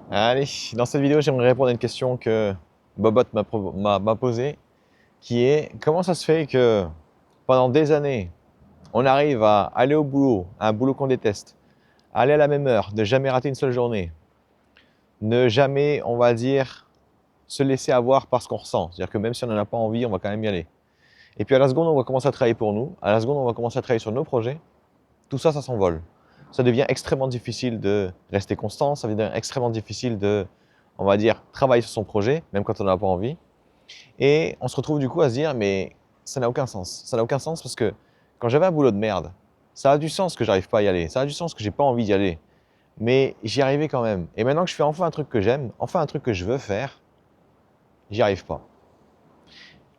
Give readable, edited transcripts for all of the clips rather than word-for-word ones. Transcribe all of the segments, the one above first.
Allez, dans cette vidéo, j'aimerais répondre à une question que Bobot m'a posée, qui est comment ça se fait que pendant des années, on arrive à aller au boulot, à un boulot qu'on déteste, aller à la même heure, ne jamais rater une seule journée, ne jamais, on va dire, se laisser avoir par ce qu'on ressent. C'est-à-dire que même si on n'en a pas envie, on va quand même y aller. Et puis à la seconde, on va commencer à travailler pour nous, à la seconde, on va commencer à travailler sur nos projets, tout ça, ça s'envole. Ça devient extrêmement difficile de rester constant, ça devient extrêmement difficile de, on va dire, travailler sur son projet, même quand on n'a pas envie. Et on se retrouve du coup à se dire, mais ça n'a aucun sens. Ça n'a aucun sens parce que quand j'avais un boulot de merde, ça a du sens que j'arrive pas à y aller. Ça a du sens que j'ai pas envie d'y aller. Mais j'y arrivais quand même. Et maintenant que je fais enfin un truc que j'aime, enfin un truc que je veux faire, j'y arrive pas.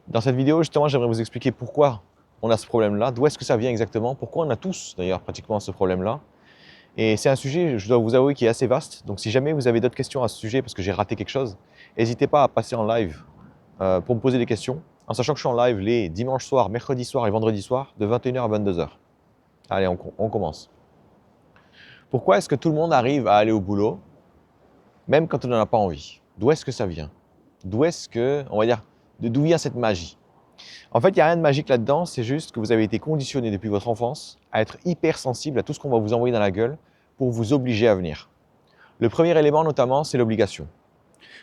Dans cette vidéo, justement, j'aimerais vous expliquer pourquoi on a ce problème-là, d'où est-ce que ça vient exactement, pourquoi on a tous d'ailleurs pratiquement ce problème-là. Et c'est un sujet, je dois vous avouer, qui est assez vaste. Donc si jamais vous avez d'autres questions à ce sujet parce que j'ai raté quelque chose, n'hésitez pas à passer en live pour me poser des questions, en sachant que je suis en live les dimanches soirs, mercredi soir et vendredi soir de 21h à 22h. Allez, on commence. Pourquoi est-ce que tout le monde arrive à aller au boulot, même quand on n'en a pas envie? D'où est-ce que ça vient? D'où est-ce que, on va dire, d'où vient cette magie? En fait, il n'y a rien de magique là-dedans, c'est juste que vous avez été conditionné depuis votre enfance à être hyper sensible à tout ce qu'on va vous envoyer dans la gueule pour vous obliger à venir. Le premier élément notamment, c'est l'obligation.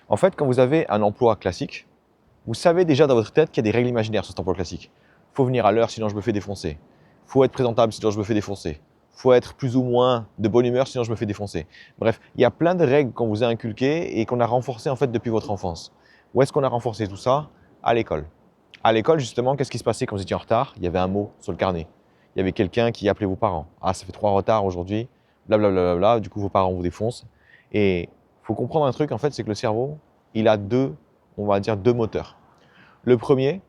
En fait, quand vous avez un emploi classique, vous savez déjà dans votre tête qu'il y a des règles imaginaires sur cet emploi classique. Il faut venir à l'heure sinon je me fais défoncer. Il faut être présentable sinon je me fais défoncer. Il faut être plus ou moins de bonne humeur sinon je me fais défoncer. Bref, il y a plein de règles qu'on vous a inculquées et qu'on a renforcées en fait depuis votre enfance. Où est-ce qu'on a renforcé tout ça? À l'école. À l'école, justement, qu'est-ce qui se passait quand vous étiez en retard? Il y avait un mot sur le carnet. Il y avait quelqu'un qui appelait vos parents. Ah, ça fait 3 retards aujourd'hui. Blablabla. Du coup, vos parents vous défoncent. Et il faut comprendre un truc, en fait, c'est que le cerveau, il a on va dire, deux moteurs. Le premier,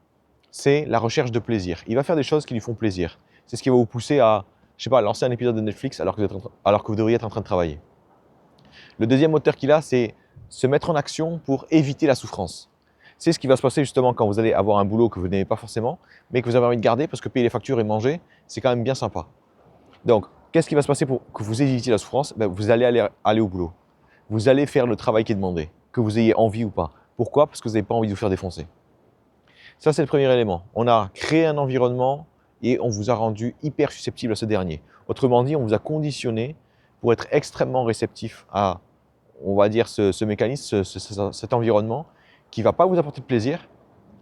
c'est la recherche de plaisir. Il va faire des choses qui lui font plaisir. C'est ce qui va vous pousser à, je sais pas, lancer un épisode de Netflix alors que vous devriez être en train de travailler. Le deuxième moteur qu'il a, c'est se mettre en action pour éviter la souffrance. C'est ce qui va se passer justement quand vous allez avoir un boulot que vous n'aimez pas forcément, mais que vous avez envie de garder parce que payer les factures et manger, c'est quand même bien sympa. Donc, qu'est-ce qui va se passer pour que vous évitiez la souffrance? Vous allez aller au boulot. Vous allez faire le travail qui est demandé, que vous ayez envie ou pas. Pourquoi? Parce que vous n'avez pas envie de vous faire défoncer. Ça, c'est le premier élément. On a créé un environnement et on vous a rendu hyper susceptible à ce dernier. Autrement dit, on vous a conditionné pour être extrêmement réceptif à, on va dire, ce mécanisme, cet environnement qui ne va pas vous apporter de plaisir,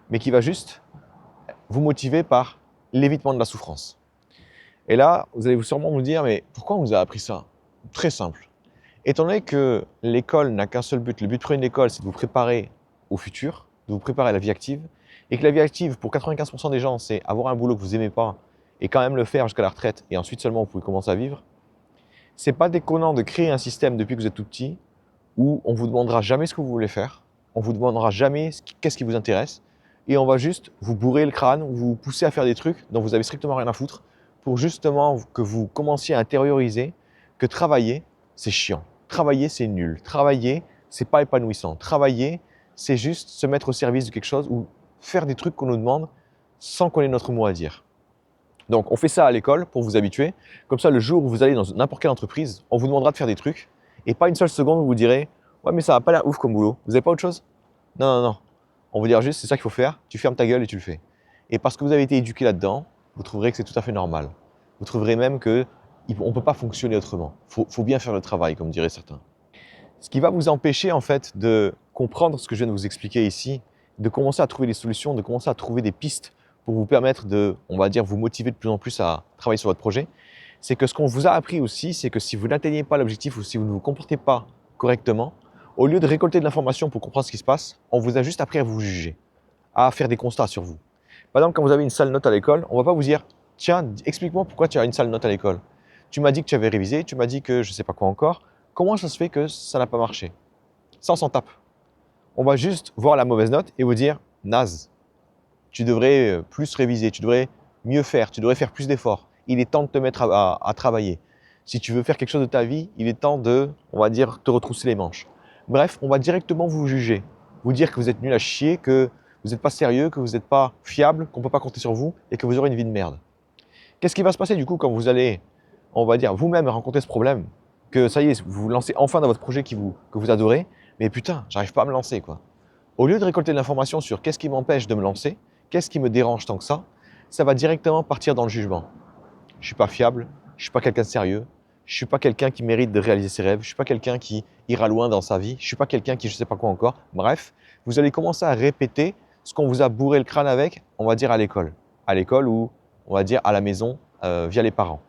mais qui va juste vous motiver par l'évitement de la souffrance. Et là, vous allez sûrement vous dire, mais pourquoi on vous a appris ça? Très simple. Étant donné que l'école n'a qu'un seul but, le but premier de l'école, c'est de vous préparer au futur, de vous préparer à la vie active, et que la vie active, pour 95% des gens, c'est avoir un boulot que vous n'aimez pas et quand même le faire jusqu'à la retraite, et ensuite seulement vous pouvez commencer à vivre, c'est pas déconnant de créer un système depuis que vous êtes tout petit où on vous demandera jamais ce que vous voulez faire, on vous demandera jamais qu'est-ce qui vous intéresse, et on va juste vous bourrer le crâne, ou vous pousser à faire des trucs dont vous avez strictement rien à foutre, pour justement que vous commenciez à intérioriser que travailler, c'est chiant. Travailler, c'est nul. Travailler, c'est pas épanouissant. Travailler, c'est juste se mettre au service de quelque chose ou faire des trucs qu'on nous demande sans qu'on ait notre mot à dire. Donc, on fait ça à l'école pour vous habituer. Comme ça, le jour où vous allez dans n'importe quelle entreprise, on vous demandera de faire des trucs et pas une seule seconde où vous direz ouais, mais ça va pas l'air ouf comme boulot. Vous avez pas autre chose? Non, non, non. On vous dira juste c'est ça qu'il faut faire. Tu fermes ta gueule et tu le fais. Et parce que vous avez été éduqué là-dedans, vous trouverez que c'est tout à fait normal. Vous trouverez même que on ne peut pas fonctionner autrement. Faut bien faire le travail, comme diraient certains. Ce qui va vous empêcher en fait de comprendre ce que je viens de vous expliquer ici, de commencer à trouver des solutions, de commencer à trouver des pistes pour vous permettre de, on va dire, vous motiver de plus en plus à travailler sur votre projet, c'est que ce qu'on vous a appris aussi, c'est que si vous n'atteignez pas l'objectif ou si vous ne vous comportez pas correctement, au lieu de récolter de l'information pour comprendre ce qui se passe, on vous a juste appris à vous juger, à faire des constats sur vous. Par exemple, quand vous avez une sale note à l'école, on ne va pas vous dire « Tiens, explique-moi pourquoi tu as une sale note à l'école. Tu m'as dit que tu avais révisé, tu m'as dit que je ne sais pas quoi encore. Comment ça se fait que ça n'a pas marché ?» Ça, on s'en tape. On va juste voir la mauvaise note et vous dire « Naze, tu devrais plus réviser, tu devrais mieux faire, tu devrais faire plus d'efforts. Il est temps de te mettre à travailler. Si tu veux faire quelque chose de ta vie, il est temps de, on va dire, te retrousser les manches. » Bref, on va directement vous juger, vous dire que vous êtes nul à chier, que vous n'êtes pas sérieux, que vous n'êtes pas fiable, qu'on ne peut pas compter sur vous et que vous aurez une vie de merde. Qu'est-ce qui va se passer du coup quand vous allez, on va dire, vous-même rencontrer ce problème? que ça y est, vous vous lancez enfin dans votre projet que vous adorez, mais putain, j'arrive pas à me lancer, quoi. Au lieu de récolter de l'information sur qu'est-ce qui m'empêche de me lancer, qu'est-ce qui me dérange tant que ça va directement partir dans le jugement. Je suis pas fiable, je suis pas quelqu'un de sérieux, je suis pas quelqu'un qui mérite de réaliser ses rêves, je suis pas quelqu'un qui ira loin dans sa vie, je suis pas quelqu'un qui je sais pas quoi encore. Bref, vous allez commencer à répéter ce qu'on vous a bourré le crâne avec, on va dire à l'école. À l'école ou on va dire à la maison via les parents.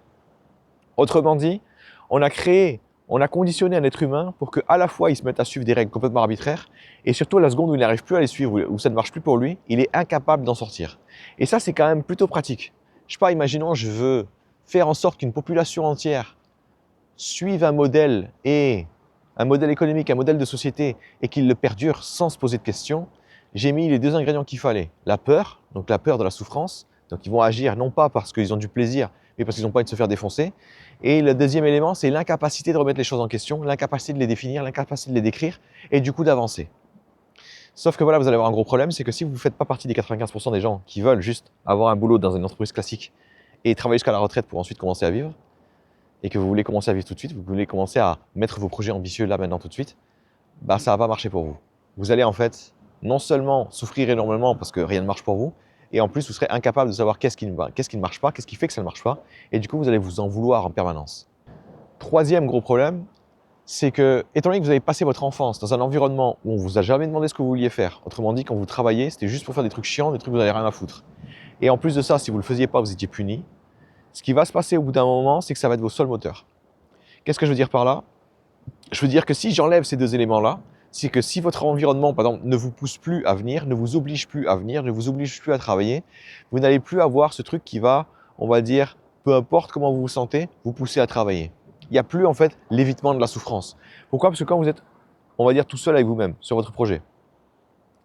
Autrement dit, on a conditionné un être humain pour qu'à la fois il se mette à suivre des règles complètement arbitraires et surtout à la seconde où il n'arrive plus à les suivre, où ça ne marche plus pour lui, il est incapable d'en sortir. Et ça, c'est quand même plutôt pratique. Je sais pas, imaginons, je veux faire en sorte qu'une population entière suive un modèle économique, un modèle de société et qu'il le perdure sans se poser de questions. J'ai mis les deux ingrédients qu'il fallait. La peur, donc la peur de la souffrance. Donc ils vont agir non pas parce qu'ils ont du plaisir, mais parce qu'ils n'ont pas envie de se faire défoncer. Et le deuxième élément, c'est l'incapacité de remettre les choses en question, l'incapacité de les définir, l'incapacité de les décrire et du coup d'avancer. Sauf que voilà, vous allez avoir un gros problème, c'est que si vous ne faites pas partie des 95% des gens qui veulent juste avoir un boulot dans une entreprise classique et travailler jusqu'à la retraite pour ensuite commencer à vivre, et que vous voulez commencer à vivre tout de suite, vous voulez commencer à mettre vos projets ambitieux là maintenant tout de suite, bah ça va pas marcher pour vous. Vous allez en fait non seulement souffrir énormément parce que rien ne marche pour vous, et en plus vous serez incapable de savoir qu'est-ce qui ne marche pas, qu'est-ce qui fait que ça ne marche pas, et du coup vous allez vous en vouloir en permanence. Troisième gros problème, c'est que, étant donné que vous avez passé votre enfance dans un environnement où on vous a jamais demandé ce que vous vouliez faire, autrement dit, quand vous travaillez, c'était juste pour faire des trucs chiants, des trucs que vous n'avez rien à foutre. Et en plus de ça, si vous ne le faisiez pas, vous étiez puni. Ce qui va se passer au bout d'un moment, c'est que ça va être vos seuls moteurs. Qu'est-ce que je veux dire par là? Je veux dire que si j'enlève ces deux éléments-là, c'est que si votre environnement, par exemple, ne vous pousse plus à venir, ne vous oblige plus à venir, ne vous oblige plus à travailler, vous n'allez plus avoir ce truc qui va, on va dire, peu importe comment vous vous sentez, vous pousser à travailler. Il n'y a plus en fait l'évitement de la souffrance. Pourquoi? Parce que quand vous êtes, on va dire, tout seul avec vous-même sur votre projet,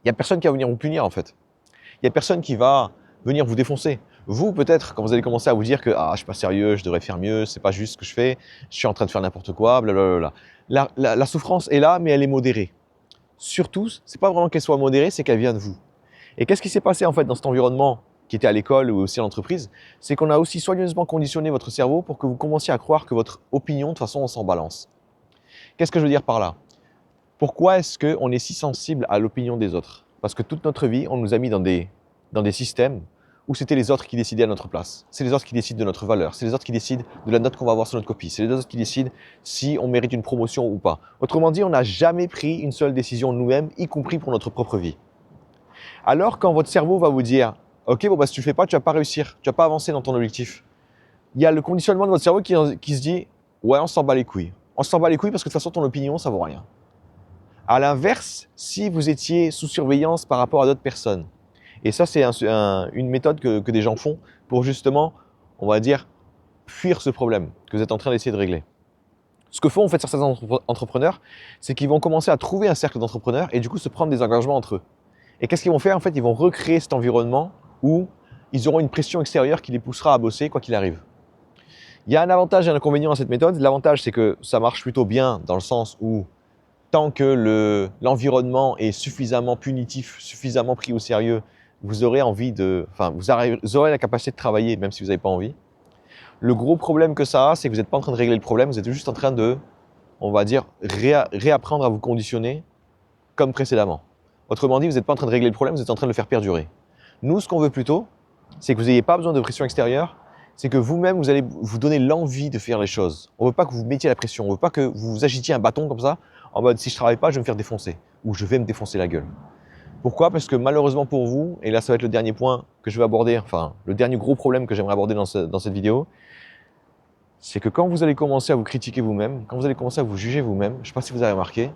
il n'y a personne qui va venir vous punir en fait. Il n'y a personne qui va venir vous défoncer. Vous, peut-être, quand vous allez commencer à vous dire que je suis pas sérieux, je devrais faire mieux, c'est pas juste ce que je fais, je suis en train de faire n'importe quoi, blablabla. La souffrance est là, mais elle est modérée. Surtout, c'est pas vraiment qu'elle soit modérée, c'est qu'elle vient de vous. Et qu'est-ce qui s'est passé en fait dans cet environnement qui était à l'école ou aussi à l'entreprise? C'est qu'on a aussi soigneusement conditionné votre cerveau pour que vous commenciez à croire que votre opinion, de toute façon, on s'en balance. Qu'est-ce que je veux dire par là? Pourquoi est-ce qu'on est si sensible à l'opinion des autres? Parce que toute notre vie, on nous a mis dans des systèmes où c'était les autres qui décidaient à notre place. C'est les autres qui décident de notre valeur. C'est les autres qui décident de la note qu'on va avoir sur notre copie. C'est les autres qui décident si on mérite une promotion ou pas. Autrement dit, on n'a jamais pris une seule décision nous-mêmes, y compris pour notre propre vie. Alors, quand votre cerveau va vous dire « Ok, bon, si tu ne le fais pas, tu ne vas pas réussir, tu ne vas pas avancer dans ton objectif », il y a le conditionnement de votre cerveau qui se dit « Ouais, on s'en bat les couilles. On s'en bat les couilles parce que de toute façon, ton opinion, ça ne vaut rien. » À l'inverse, si vous étiez sous surveillance par rapport à d'autres personnes, et ça, c'est une méthode que des gens font pour justement, on va dire, fuir ce problème que vous êtes en train d'essayer de régler. Ce que font en fait certains entrepreneurs, c'est qu'ils vont commencer à trouver un cercle d'entrepreneurs et du coup se prendre des engagements entre eux. Et qu'est-ce qu'ils vont faire? En fait, ils vont recréer cet environnement où ils auront une pression extérieure qui les poussera à bosser quoi qu'il arrive. Il y a un avantage et un inconvénient à cette méthode. L'avantage, c'est que ça marche plutôt bien dans le sens où tant que l'environnement est suffisamment punitif, suffisamment pris au sérieux, vous aurez vous aurez la capacité de travailler même si vous n'avez pas envie. Le gros problème que ça a, c'est que vous n'êtes pas en train de régler le problème, vous êtes juste en train de, on va dire, réapprendre à vous conditionner comme précédemment. Autrement dit, vous n'êtes pas en train de régler le problème, vous êtes en train de le faire perdurer. Nous, ce qu'on veut plutôt, c'est que vous n'ayez pas besoin de pression extérieure, c'est que vous-même, vous allez vous donner l'envie de faire les choses. On ne veut pas que vous mettiez la pression, on ne veut pas que vous agitiez un bâton comme ça, en mode si je ne travaille pas, je vais me faire défoncer, ou je vais me défoncer la gueule. Pourquoi? Parce que malheureusement pour vous, et là ça va être le dernier point que je vais aborder, enfin le dernier gros problème que j'aimerais aborder dans cette vidéo, c'est que quand vous allez commencer à vous critiquer vous-même, quand vous allez commencer à vous juger vous-même, je ne sais pas si vous avez remarqué,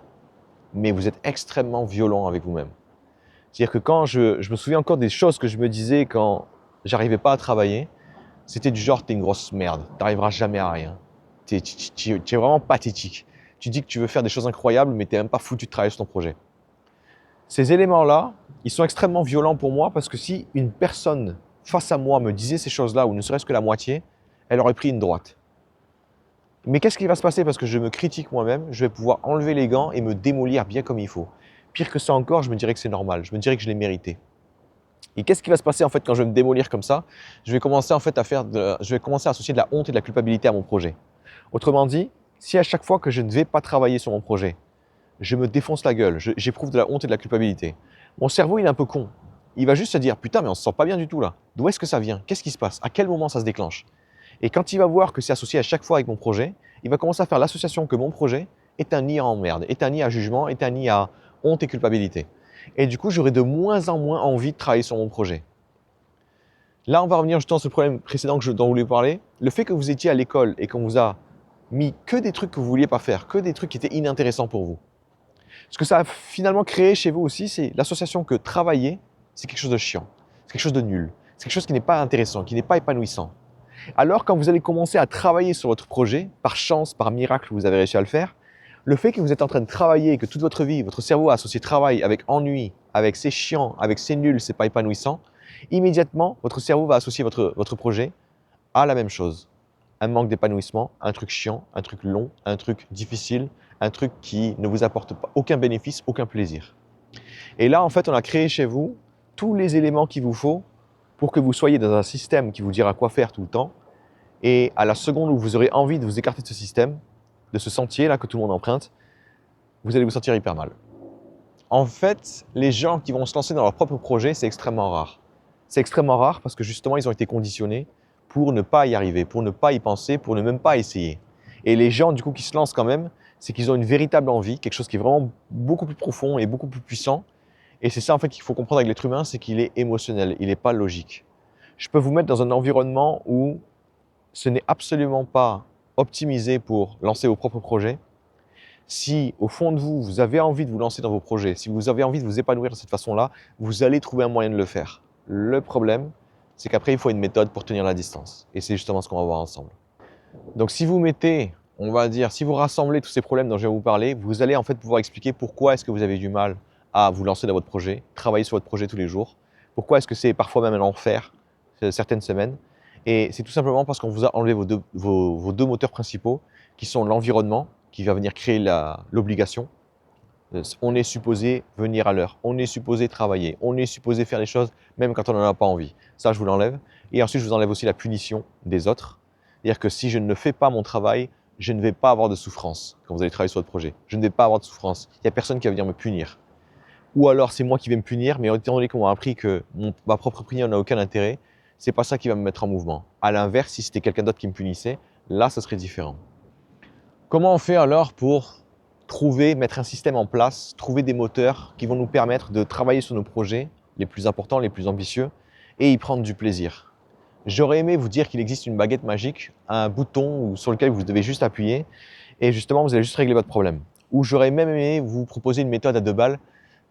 mais vous êtes extrêmement violent avec vous-même. C'est-à-dire que quand je me souviens encore des choses que je me disais quand j'arrivais pas à travailler, c'était du genre, t'es une grosse merde, t'arriveras jamais à rien. Tu es vraiment pathétique. Tu dis que tu veux faire des choses incroyables, mais t'es même pas foutu de travailler sur ton projet. Ces éléments-là, ils sont extrêmement violents pour moi parce que si une personne face à moi me disait ces choses-là, ou ne serait-ce que la moitié, elle aurait pris une droite. Mais qu'est-ce qui va se passer parce que je me critique moi-même? Je vais pouvoir enlever les gants et me démolir bien comme il faut. Pire que ça encore, je me dirais que c'est normal, je me dirais que je l'ai mérité. Et qu'est-ce qui va se passer en fait quand je vais me démolir comme ça? Je vais commencer en fait je vais commencer à associer de la honte et de la culpabilité à mon projet. Autrement dit, Si à chaque fois que je ne vais pas travailler sur mon projet, je me défonce la gueule, j'éprouve de la honte et de la culpabilité, mon cerveau, il est un peu con. Il va juste se dire, putain, mais on se sent pas bien du tout là. D'où est-ce que ça vient? Qu'est-ce qui se passe? À quel moment ça se déclenche? Et quand il va voir que c'est associé à chaque fois avec mon projet, il va commencer à faire l'association que mon projet est un nid à emmerde, est un nid à jugement, est un nid à honte et culpabilité. Et du coup, j'aurai de moins en moins envie de travailler sur mon projet. Là, on va revenir justement sur ce problème précédent dont je voulais parler. Le fait que vous étiez à l'école et qu'on vous a mis que des trucs que vous vouliez pas faire, que des trucs qui étaient inintéressants pour vous. Ce que ça a finalement créé chez vous aussi, c'est l'association que travailler, c'est quelque chose de chiant, c'est quelque chose de nul, c'est quelque chose qui n'est pas intéressant, qui n'est pas épanouissant. Alors, quand vous allez commencer à travailler sur votre projet, par chance, par miracle, vous avez réussi à le faire, le fait que vous êtes en train de travailler et que toute votre vie, votre cerveau a associé travail avec ennui, avec c'est chiant, avec c'est nul, c'est pas épanouissant, immédiatement, votre cerveau va associer votre projet à la même chose. Un manque d'épanouissement, un truc chiant, un truc long, un truc difficile, un truc qui ne vous apporte pas aucun bénéfice, aucun plaisir. Et là, en fait, on a créé chez vous tous les éléments qu'il vous faut pour que vous soyez dans un système qui vous dira quoi faire tout le temps. Et à la seconde où vous aurez envie de vous écarter de ce système, de ce sentier-là que tout le monde emprunte, vous allez vous sentir hyper mal. En fait, les gens qui vont se lancer dans leur propre projet, c'est extrêmement rare. C'est extrêmement rare parce que justement, ils ont été conditionnés pour ne pas y arriver, pour ne pas y penser, pour ne même pas essayer. Et les gens, du coup, qui se lancent quand même, c'est qu'ils ont une véritable envie, quelque chose qui est vraiment beaucoup plus profond et beaucoup plus puissant. Et c'est ça, en fait, qu'il faut comprendre avec l'être humain, c'est qu'il est émotionnel, il n'est pas logique. Je peux vous mettre dans un environnement où ce n'est absolument pas optimisé pour lancer vos propres projets. Si au fond de vous, vous avez envie de vous lancer dans vos projets, si vous avez envie de vous épanouir de cette façon-là, vous allez trouver un moyen de le faire. Le problème, c'est qu'après, il faut une méthode pour tenir la distance. Et c'est justement ce qu'on va voir ensemble. Donc si vous mettez, on va dire, si vous rassemblez tous ces problèmes dont je vais vous parler, vous allez en fait pouvoir expliquer pourquoi est-ce que vous avez du mal à vous lancer dans votre projet, travailler sur votre projet tous les jours. Pourquoi est-ce que c'est parfois même un enfer, certaines semaines. Et c'est tout simplement parce qu'on vous a enlevé vos deux moteurs principaux, qui sont l'environnement, qui va venir créer l'obligation. On est supposé venir à l'heure, on est supposé travailler, on est supposé faire les choses même quand on n'en a pas envie. Ça, je vous l'enlève. Et ensuite, je vous enlève aussi la punition des autres. C'est-à-dire que si je ne fais pas mon travail, je ne vais pas avoir de souffrance quand vous allez travailler sur votre projet. Je ne vais pas avoir de souffrance. Il n'y a personne qui va venir me punir. Ou alors, c'est moi qui vais me punir, mais étant donné qu'on m'a appris que ma propre opinion n'a aucun intérêt, c'est pas ça qui va me mettre en mouvement. À l'inverse, si c'était quelqu'un d'autre qui me punissait, là, ça serait différent. Comment on fait alors pour mettre un système en place, trouver des moteurs qui vont nous permettre de travailler sur nos projets les plus importants, les plus ambitieux, et y prendre du plaisir? J'aurais aimé vous dire qu'il existe une baguette magique, un bouton sur lequel vous devez juste appuyer, et justement, vous allez juste régler votre problème. Ou j'aurais même aimé vous proposer une méthode à 2 balles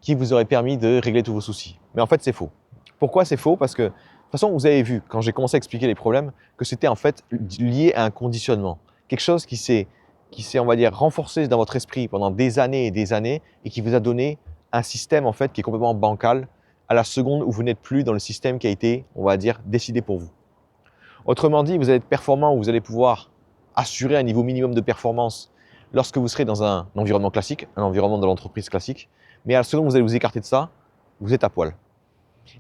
qui vous aurait permis de régler tous vos soucis. Mais en fait, c'est faux. Pourquoi c'est faux? Parce que, de toute façon, vous avez vu, quand j'ai commencé à expliquer les problèmes, que c'était en fait lié à un conditionnement. Quelque chose qui s'est, on va dire, renforcé dans votre esprit pendant des années et qui vous a donné un système, en fait, qui est complètement bancal à la seconde où vous n'êtes plus dans le système qui a été, on va dire, décidé pour vous. Autrement dit, vous allez être performant, vous allez pouvoir assurer un niveau minimum de performance lorsque vous serez dans un environnement classique, un environnement de l'entreprise classique, mais à la seconde où vous allez vous écarter de ça, vous êtes à poil.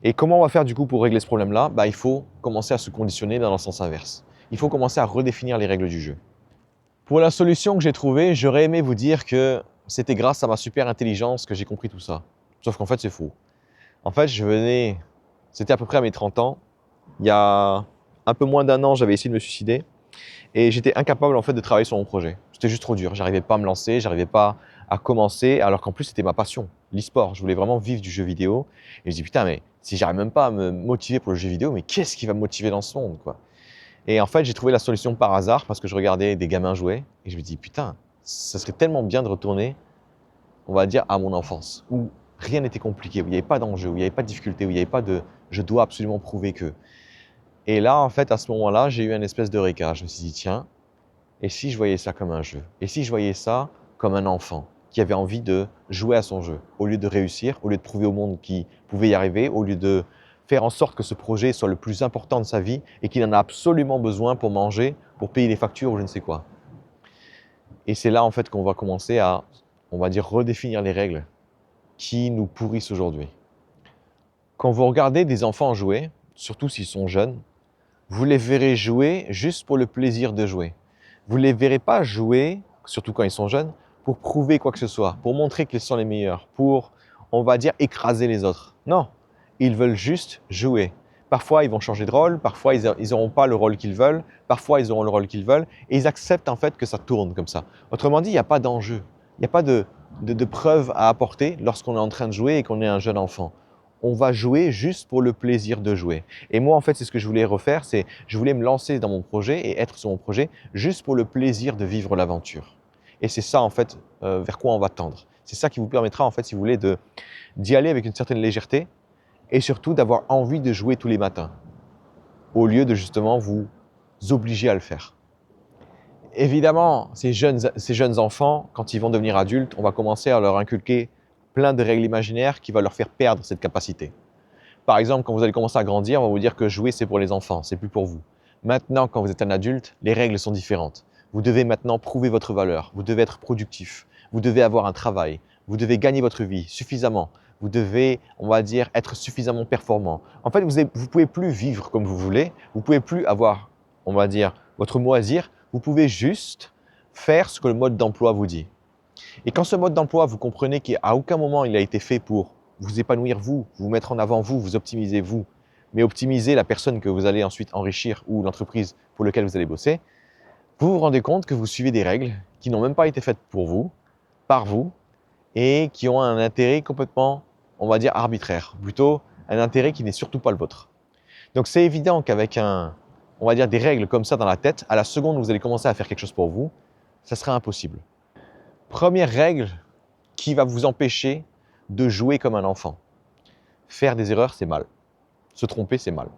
Et comment on va faire du coup pour régler ce problème-là? Il faut commencer à se conditionner dans le sens inverse. Il faut commencer à redéfinir les règles du jeu. Pour la solution que j'ai trouvée, j'aurais aimé vous dire que c'était grâce à ma super intelligence que j'ai compris tout ça. Sauf qu'en fait, c'est faux. En fait, c'était à peu près à mes 30 ans. Il y a un peu moins d'1 an, j'avais essayé de me suicider. Et j'étais incapable en fait de travailler sur mon projet. C'était juste trop dur. J'arrivais pas à me lancer, j'arrivais pas à commencer, alors qu'en plus c'était ma passion, l'e-sport. Je voulais vraiment vivre du jeu vidéo. Et je me dis putain, mais si j'arrive même pas à me motiver pour le jeu vidéo, mais qu'est-ce qui va me motiver dans ce monde, quoi? Et en fait, j'ai trouvé la solution par hasard parce que je regardais des gamins jouer et je me dis putain, ça serait tellement bien de retourner, on va dire, à mon enfance où rien n'était compliqué, où il n'y avait pas d'enjeu, où il n'y avait pas de difficulté, où il n'y avait pas de je dois absolument prouver que. Et là, en fait, à ce moment-là, j'ai eu un espèce d'eureka. Je me suis dit tiens, et si je voyais ça comme un jeu? Et si je voyais ça comme un enfant qui avait envie de jouer à son jeu, au lieu de réussir, au lieu de prouver au monde qu'il pouvait y arriver, au lieu de faire en sorte que ce projet soit le plus important de sa vie et qu'il en a absolument besoin pour manger, pour payer les factures ou je ne sais quoi. Et c'est là en fait qu'on va commencer à, on va dire, redéfinir les règles qui nous pourrissent aujourd'hui. Quand vous regardez des enfants jouer, surtout s'ils sont jeunes, vous les verrez jouer juste pour le plaisir de jouer. Vous ne les verrez pas jouer surtout quand ils sont jeunes, pour prouver quoi que ce soit, pour montrer qu'ils sont les meilleurs, pour, on va dire, écraser les autres. Non, ils veulent juste jouer. Parfois, ils vont changer de rôle, parfois, ils n'auront pas le rôle qu'ils veulent, parfois, ils auront le rôle qu'ils veulent, et ils acceptent en fait que ça tourne comme ça. Autrement dit, il n'y a pas d'enjeu, il n'y a pas de preuve à apporter lorsqu'on est en train de jouer et qu'on est un jeune enfant. On va jouer juste pour le plaisir de jouer. Et moi, en fait, c'est ce que je voulais refaire, c'est je voulais me lancer dans mon projet et être sur mon projet juste pour le plaisir de vivre l'aventure. Et c'est ça, en fait, vers quoi on va tendre. C'est ça qui vous permettra, en fait, si vous voulez, d'y aller avec une certaine légèreté et surtout d'avoir envie de jouer tous les matins, au lieu de justement vous obliger à le faire. Évidemment, ces jeunes enfants, quand ils vont devenir adultes, on va commencer à leur inculquer plein de règles imaginaires qui vont leur faire perdre cette capacité. Par exemple, quand vous allez commencer à grandir, on va vous dire que jouer, c'est pour les enfants, c'est plus pour vous. Maintenant, quand vous êtes un adulte, les règles sont différentes. Vous devez maintenant prouver votre valeur, vous devez être productif, vous devez avoir un travail, vous devez gagner votre vie suffisamment, vous devez, on va dire, être suffisamment performant. En fait, vous ne pouvez plus vivre comme vous voulez, vous ne pouvez plus avoir, on va dire, votre mot à dire, vous pouvez juste faire ce que le mode d'emploi vous dit. Et quand ce mode d'emploi, vous comprenez qu'à aucun moment il a été fait pour vous épanouir vous mettre en avant vous optimiser vous, mais optimiser la personne que vous allez ensuite enrichir ou l'entreprise pour laquelle vous allez bosser, vous vous rendez compte que vous suivez des règles qui n'ont même pas été faites pour vous, par vous, et qui ont un intérêt complètement, on va dire, arbitraire, plutôt un intérêt qui n'est surtout pas le vôtre. Donc c'est évident qu'avec on va dire, des règles comme ça dans la tête, à la seconde où vous allez commencer à faire quelque chose pour vous, ça sera impossible. Première règle qui va vous empêcher de jouer comme un enfant. Faire des erreurs, c'est mal. Se tromper, c'est mal.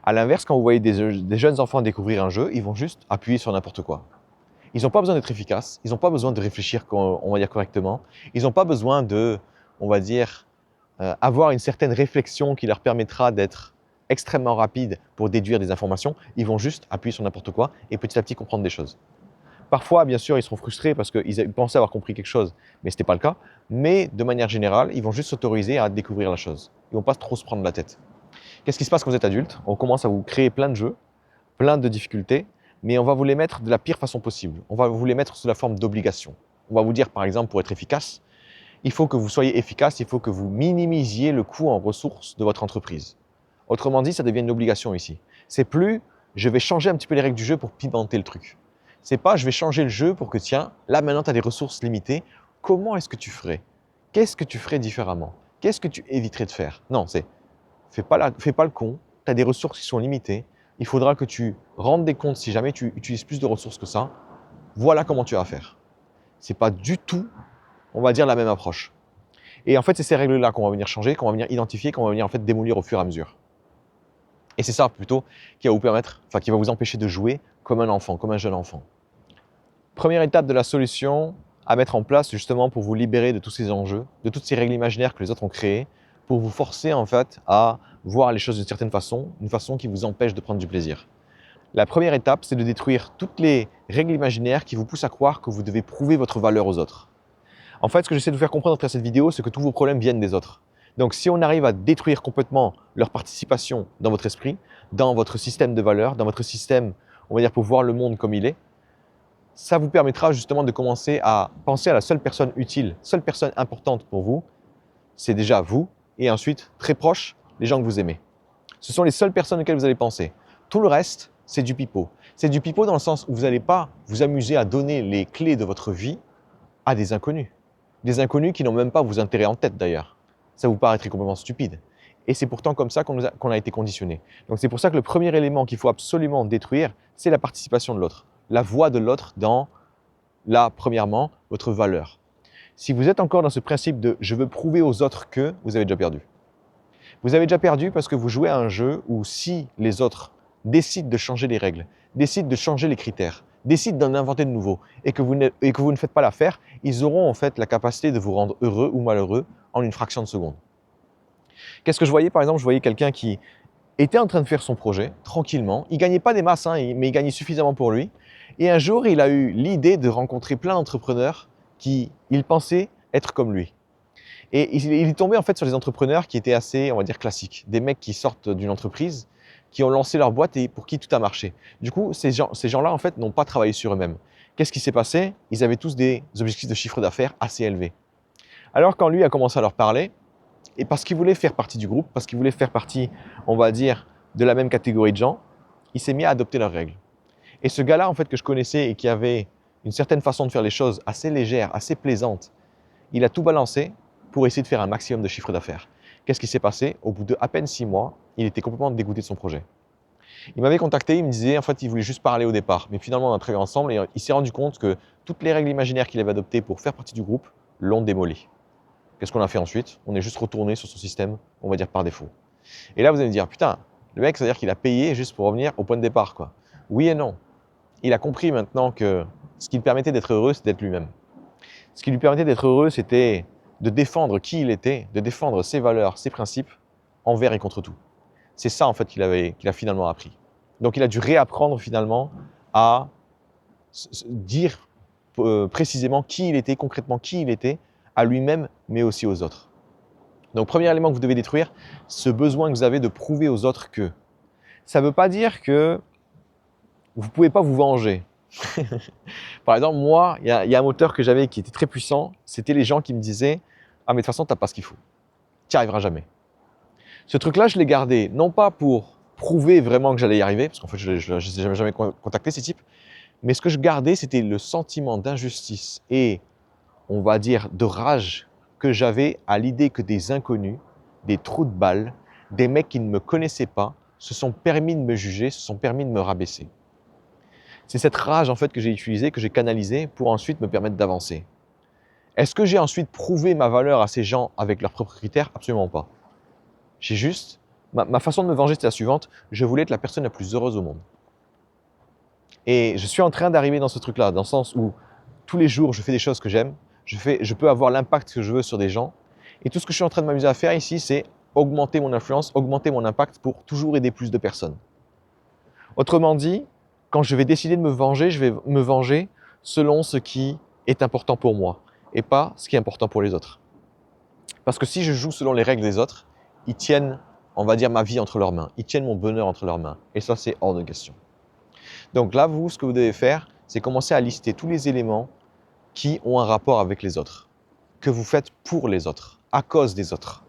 À l'inverse, quand vous voyez des jeunes enfants découvrir un jeu, ils vont juste appuyer sur n'importe quoi. Ils n'ont pas besoin d'être efficaces, ils n'ont pas besoin de réfléchir, on va dire, correctement. Ils n'ont pas besoin de, on va dire, avoir une certaine réflexion qui leur permettra d'être extrêmement rapide pour déduire des informations. Ils vont juste appuyer sur n'importe quoi et petit à petit comprendre des choses. Parfois, bien sûr, ils seront frustrés parce qu'ils pensaient avoir compris quelque chose, mais ce n'était pas le cas. Mais de manière générale, ils vont juste s'autoriser à découvrir la chose. Ils ne vont pas trop se prendre la tête. Qu'est-ce qui se passe quand vous êtes adulte? On commence à vous créer plein de jeux, plein de difficultés, mais on va vous les mettre de la pire façon possible. On va vous les mettre sous la forme d'obligation. On va vous dire, par exemple, pour être efficace, il faut que vous soyez efficace, il faut que vous minimisiez le coût en ressources de votre entreprise. Autrement dit, ça devient une obligation ici. C'est plus, je vais changer un petit peu les règles du jeu pour pimenter le truc. C'est pas, je vais changer le jeu pour que, tiens, là maintenant tu as des ressources limitées, comment est-ce que tu ferais? Qu'est-ce que tu ferais différemment? Qu'est-ce que tu éviterais de faire? Non, c'est, fais pas le con, tu as des ressources qui sont limitées, il faudra que tu rendes des comptes si jamais tu utilises plus de ressources que ça, voilà comment tu vas faire. C'est pas du tout, on va dire, la même approche. Et en fait, c'est ces règles-là qu'on va venir changer, qu'on va venir identifier, qu'on va venir en fait démolir au fur et à mesure. Et c'est ça plutôt qui va vous permettre, enfin qui va vous empêcher de jouer comme un enfant, comme un jeune enfant. Première étape de la solution à mettre en place justement pour vous libérer de tous ces enjeux, de toutes ces règles imaginaires que les autres ont créées, pour vous forcer en fait à voir les choses d'une certaine façon, une façon qui vous empêche de prendre du plaisir. La première étape, c'est de détruire toutes les règles imaginaires qui vous poussent à croire que vous devez prouver votre valeur aux autres. En fait, ce que j'essaie de vous faire comprendre à travers cette vidéo, c'est que tous vos problèmes viennent des autres. Donc si on arrive à détruire complètement leur participation dans votre esprit, dans votre système de valeurs, dans votre système, on va dire, pour voir le monde comme il est, ça vous permettra justement de commencer à penser à la seule personne utile, seule personne importante pour vous, c'est déjà vous, et ensuite, très proche, les gens que vous aimez. Ce sont les seules personnes auxquelles vous allez penser. Tout le reste, c'est du pipeau. C'est du pipeau dans le sens où vous n'allez pas vous amuser à donner les clés de votre vie à des inconnus. Des inconnus qui n'ont même pas vos intérêts en tête d'ailleurs. Ça vous paraîtrait complètement stupide. Et c'est pourtant comme ça qu'on a été conditionné. Donc c'est pour ça que le premier élément qu'il faut absolument détruire, c'est la participation de l'autre. La voix de l'autre dans, là, premièrement, votre valeur. Si vous êtes encore dans ce principe de « je veux prouver aux autres que », vous avez déjà perdu. Vous avez déjà perdu parce que vous jouez à un jeu où si les autres décident de changer les règles, décident de changer les critères, décident d'en inventer de nouveaux et que vous ne faites pas l'affaire, ils auront en fait la capacité de vous rendre heureux ou malheureux en une fraction de seconde. Qu'est-ce que je voyais? Par exemple, je voyais quelqu'un qui était en train de faire son projet tranquillement. Il ne gagnait pas des masses, mais il gagnait suffisamment pour lui. Et un jour, il a eu l'idée de rencontrer plein d'entrepreneurs qui, il pensait être comme lui. Et il est tombé en fait sur des entrepreneurs qui étaient assez, on va dire, classiques. Des mecs qui sortent d'une entreprise, qui ont lancé leur boîte et pour qui tout a marché. Du coup, ces gens-là, en fait, n'ont pas travaillé sur eux-mêmes. Qu'est-ce qui s'est passé? Ils avaient tous des objectifs de chiffre d'affaires assez élevés. Alors quand lui a commencé à leur parler, et parce qu'il voulait faire partie du groupe, parce qu'il voulait faire partie, on va dire, de la même catégorie de gens, il s'est mis à adopter leurs règles. Et ce gars-là, en fait, que je connaissais et qui avait une certaine façon de faire les choses assez légère, assez plaisante, il a tout balancé pour essayer de faire un maximum de chiffre d'affaires. Qu'est-ce qui s'est passé? Au bout de à peine 6 mois, il était complètement dégoûté de son projet. Il m'avait contacté, il me disait, en fait, il voulait juste parler au départ. Mais finalement, on a travaillé ensemble et il s'est rendu compte que toutes les règles imaginaires qu'il avait adoptées pour faire partie du groupe l'ont démoli. Qu'est-ce qu'on a fait ensuite? On est juste retourné sur son système, on va dire par défaut. Et là, vous allez me dire, putain, le mec, c'est-à-dire qu'il a payé juste pour revenir au point de départ, quoi. Oui et non. Il a compris maintenant que ce qui lui permettait d'être heureux, c'est d'être lui-même. Ce qui lui permettait d'être heureux, c'était de défendre qui il était, de défendre ses valeurs, ses principes, envers et contre tout. C'est ça, en fait, qu'il a finalement appris. Donc, il a dû réapprendre finalement à dire précisément qui il était, concrètement qui il était, à lui-même, mais aussi aux autres. Donc, premier élément que vous devez détruire, ce besoin que vous avez de prouver aux autres que. Ça ne veut pas dire que vous ne pouvez pas vous venger. Par exemple, moi, il y a un moteur que j'avais qui était très puissant, c'était les gens qui me disaient « Ah, mais de toute façon, tu n'as pas ce qu'il faut. Tu n'y arriveras jamais. » Ce truc-là, je l'ai gardé, non pas pour prouver vraiment que j'allais y arriver, parce qu'en fait, je n'ai jamais contacté ces types, mais ce que je gardais, c'était le sentiment d'injustice et, on va dire, de rage que j'avais à l'idée que des inconnus, des trous de balles, des mecs qui ne me connaissaient pas, se sont permis de me juger, se sont permis de me rabaisser. C'est cette rage en fait que j'ai utilisée, que j'ai canalisée pour ensuite me permettre d'avancer. Est-ce que j'ai ensuite prouvé ma valeur à ces gens avec leurs propres critères? Absolument pas. J'ai juste, ma façon de me venger, c'était la suivante, je voulais être la personne la plus heureuse au monde. Et je suis en train d'arriver dans ce truc-là, dans le sens où tous les jours, je fais des choses que j'aime, je peux avoir l'impact que je veux sur des gens, et tout ce que je suis en train de m'amuser à faire ici, c'est augmenter mon influence, augmenter mon impact pour toujours aider plus de personnes. Autrement dit, quand je vais décider de me venger, je vais me venger selon ce qui est important pour moi et pas ce qui est important pour les autres. Parce que si je joue selon les règles des autres, ils tiennent, on va dire, ma vie entre leurs mains. Ils tiennent mon bonheur entre leurs mains. Et ça, c'est hors de question. Donc là, vous, ce que vous devez faire, c'est commencer à lister tous les éléments qui ont un rapport avec les autres, que vous faites pour les autres, à cause des autres.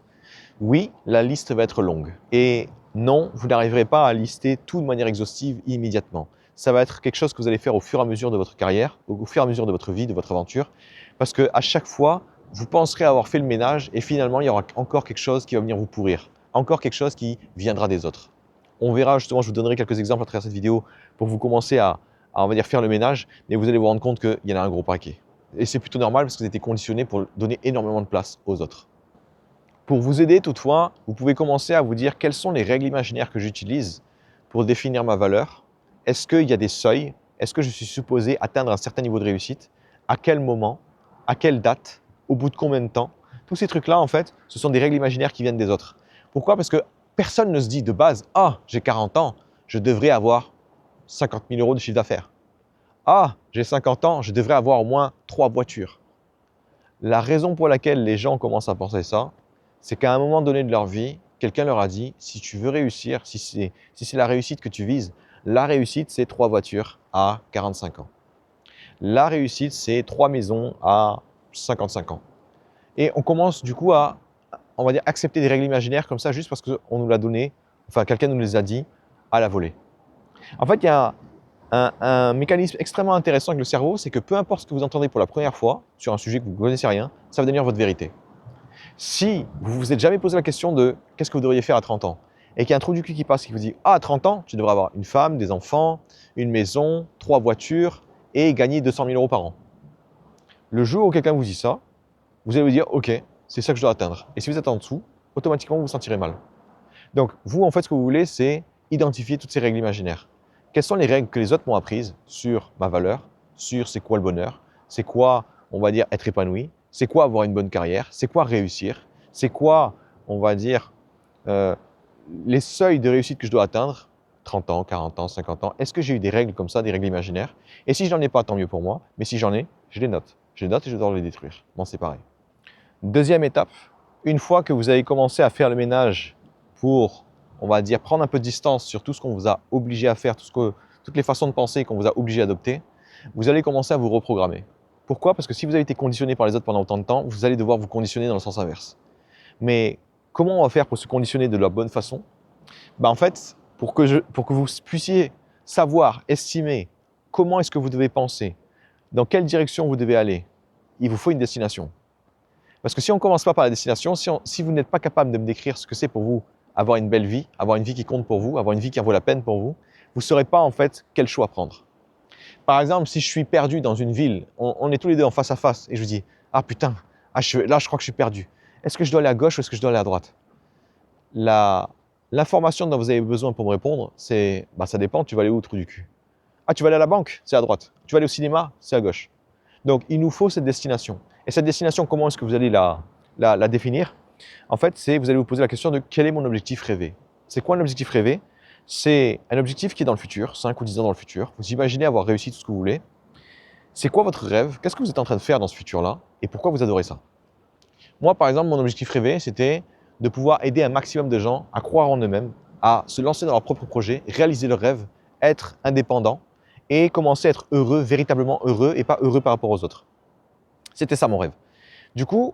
Oui, la liste va être longue. Et non, vous n'arriverez pas à lister tout de manière exhaustive immédiatement. Ça va être quelque chose que vous allez faire au fur et à mesure de votre carrière, au fur et à mesure de votre vie, de votre aventure, parce qu'à chaque fois, vous penserez avoir fait le ménage et finalement, il y aura encore quelque chose qui va venir vous pourrir, encore quelque chose qui viendra des autres. On verra justement, je vous donnerai quelques exemples à travers cette vidéo pour vous commencer à on va dire, faire le ménage, mais vous allez vous rendre compte qu'il y en a un gros paquet. Et c'est plutôt normal parce que vous êtes conditionné pour donner énormément de place aux autres. Pour vous aider toutefois, vous pouvez commencer à vous dire quelles sont les règles imaginaires que j'utilise pour définir ma valeur. Est-ce qu'il y a des seuils? Est-ce que je suis supposé atteindre un certain niveau de réussite? À quel moment? À quelle date? Au bout de combien de temps? Tous ces trucs-là, en fait, ce sont des règles imaginaires qui viennent des autres. Pourquoi? Parce que personne ne se dit de base « Ah, j'ai 40 ans, je devrais avoir 50 000 € de chiffre d'affaires. Ah, j'ai 50 ans, je devrais avoir au moins 3 voitures. » La raison pour laquelle les gens commencent à penser ça, c'est qu'à un moment donné de leur vie, quelqu'un leur a dit « Si tu veux réussir, si c'est la réussite que tu vises, la réussite, c'est 3 voitures à 45 ans. La réussite, c'est 3 maisons à 55 ans. » Et on commence du coup à, on va dire, accepter des règles imaginaires comme ça juste parce qu'on nous l'a donné, enfin quelqu'un nous les a dit à la volée. En fait, il y a un mécanisme extrêmement intéressant avec le cerveau, c'est que peu importe ce que vous entendez pour la première fois sur un sujet que vous ne connaissez rien, ça va devenir votre vérité. Si vous ne vous êtes jamais posé la question de qu'est-ce que vous devriez faire à 30 ans, et qu'il y a un trou du cul qui passe qui vous dit « Ah, à 30 ans, tu devrais avoir une femme, des enfants, une maison, 3 voitures et gagner 200 000 € par an. » Le jour où quelqu'un vous dit ça, vous allez vous dire « Ok, c'est ça que je dois atteindre. » Et si vous êtes en dessous, automatiquement vous vous sentirez mal. Donc vous, en fait, ce que vous voulez, c'est identifier toutes ces règles imaginaires. Quelles sont les règles que les autres m'ont apprises sur ma valeur, sur c'est quoi le bonheur, c'est quoi, on va dire, être épanoui, c'est quoi avoir une bonne carrière, c'est quoi réussir, c'est quoi, on va dire, les seuils de réussite que je dois atteindre, 30 ans, 40 ans, 50 ans, est-ce que j'ai eu des règles comme ça, des règles imaginaires? Et si je n'en ai pas, tant mieux pour moi, mais si j'en ai, je les note. Je les note et je dois les détruire. Bon, c'est pareil. Deuxième étape, une fois que vous avez commencé à faire le ménage pour, on va dire, prendre un peu de distance sur tout ce qu'on vous a obligé à faire, toutes les façons de penser qu'on vous a obligé à adopter, vous allez commencer à vous reprogrammer. Pourquoi? Parce que si vous avez été conditionné par les autres pendant autant de temps, vous allez devoir vous conditionner dans le sens inverse. Mais comment on va faire pour se conditionner de la bonne façon? En fait, pour que vous puissiez savoir, estimer comment est-ce que vous devez penser, dans quelle direction vous devez aller, il vous faut une destination. Parce que si on ne commence pas par la destination, si vous n'êtes pas capable de me décrire ce que c'est pour vous, avoir une belle vie, avoir une vie qui compte pour vous, avoir une vie qui en vaut la peine pour vous, vous ne saurez pas en fait quel choix prendre. Par exemple, si je suis perdu dans une ville, on est tous les deux en face à face et je vous dis « Ah putain, là je crois que je suis perdu. Est-ce que je dois aller à gauche ou est-ce que je dois aller à droite ?» L'information dont vous avez besoin pour me répondre, c'est ça dépend, tu vas aller où, trou du cul? Ah, tu vas aller à la banque? C'est à droite. Tu vas aller au cinéma? C'est à gauche. Donc, il nous faut cette destination. Et cette destination, comment est-ce que vous allez la définir? En fait, vous allez vous poser la question de quel est mon objectif rêvé? C'est quoi un objectif rêvé? C'est un objectif qui est dans le futur, 5 ou 10 ans dans le futur. Vous imaginez avoir réussi tout ce que vous voulez. C'est quoi votre rêve? Qu'est-ce que vous êtes en train de faire dans ce futur-là? Et pourquoi vous adorez ça? Moi, par exemple, mon objectif rêvé, c'était de pouvoir aider un maximum de gens à croire en eux-mêmes, à se lancer dans leur propre projet, réaliser leurs rêves, être indépendant et commencer à être heureux, véritablement heureux et pas heureux par rapport aux autres. C'était ça mon rêve. Du coup,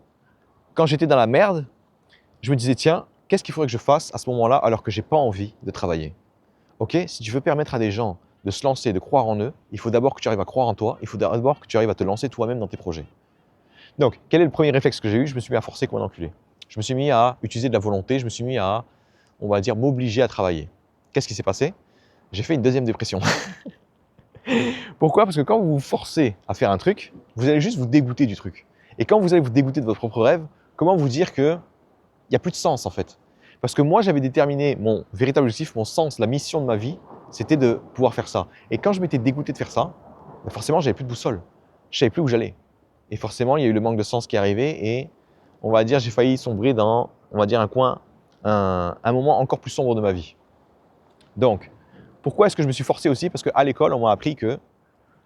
quand j'étais dans la merde, je me disais tiens, qu'est-ce qu'il faudrait que je fasse à ce moment-là alors que j'ai pas envie de travailler? Ok, si tu veux permettre à des gens de se lancer, de croire en eux, il faut d'abord que tu arrives à croire en toi, il faut d'abord que tu arrives à te lancer toi-même dans tes projets. Donc, quel est le premier réflexe que j'ai eu? Je me suis mis à forcer comme un enculé. Je me suis mis à utiliser de la volonté, je me suis mis à, on va dire, m'obliger à travailler. Qu'est-ce qui s'est passé? J'ai fait une deuxième dépression. Pourquoi? Parce que quand vous vous forcez à faire un truc, vous allez juste vous dégoûter du truc. Et quand vous allez vous dégoûter de votre propre rêve, comment vous dire qu'il n'y a plus de sens en fait? Parce que moi, j'avais déterminé mon véritable objectif, mon sens, la mission de ma vie, c'était de pouvoir faire ça. Et quand je m'étais dégoûté de faire ça, forcément, j'avais plus de boussole. Je savais plus où j'allais. Et forcément, il y a eu le manque de sens qui est arrivé et on va dire, j'ai failli sombrer dans, on va dire, un coin, un moment encore plus sombre de ma vie. Donc, pourquoi est-ce que je me suis forcé aussi? Parce qu'à l'école, on m'a appris que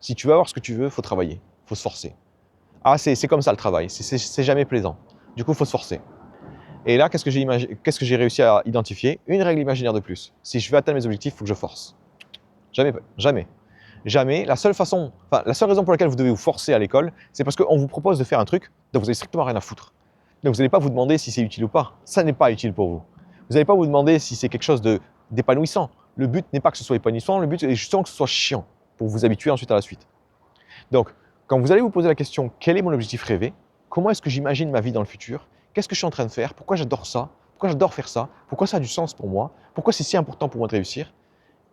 si tu veux avoir ce que tu veux, il faut travailler, il faut se forcer. Ah, c'est comme ça le travail, c'est jamais plaisant. Du coup, il faut se forcer. Et là, qu'est-ce que j'ai réussi à identifier? Une règle imaginaire de plus. Si je veux atteindre mes objectifs, il faut que je force. Jamais, jamais. Jamais. La seule raison pour laquelle vous devez vous forcer à l'école, c'est parce qu'on vous propose de faire un truc dont vous n'avez strictement rien à foutre. Donc vous n'allez pas vous demander si c'est utile ou pas. Ça n'est pas utile pour vous. Vous n'allez pas vous demander si c'est quelque chose d'épanouissant. Le but n'est pas que ce soit épanouissant, le but est justement que ce soit chiant pour vous habituer ensuite à la suite. Donc, quand vous allez vous poser la question, quel est mon objectif rêvé? Comment est-ce que j'imagine ma vie dans le futur? Qu'est-ce que je suis en train de faire? Pourquoi j'adore ça? Pourquoi j'adore faire ça? Pourquoi ça a du sens pour moi? Pourquoi c'est si important pour moi de réussir?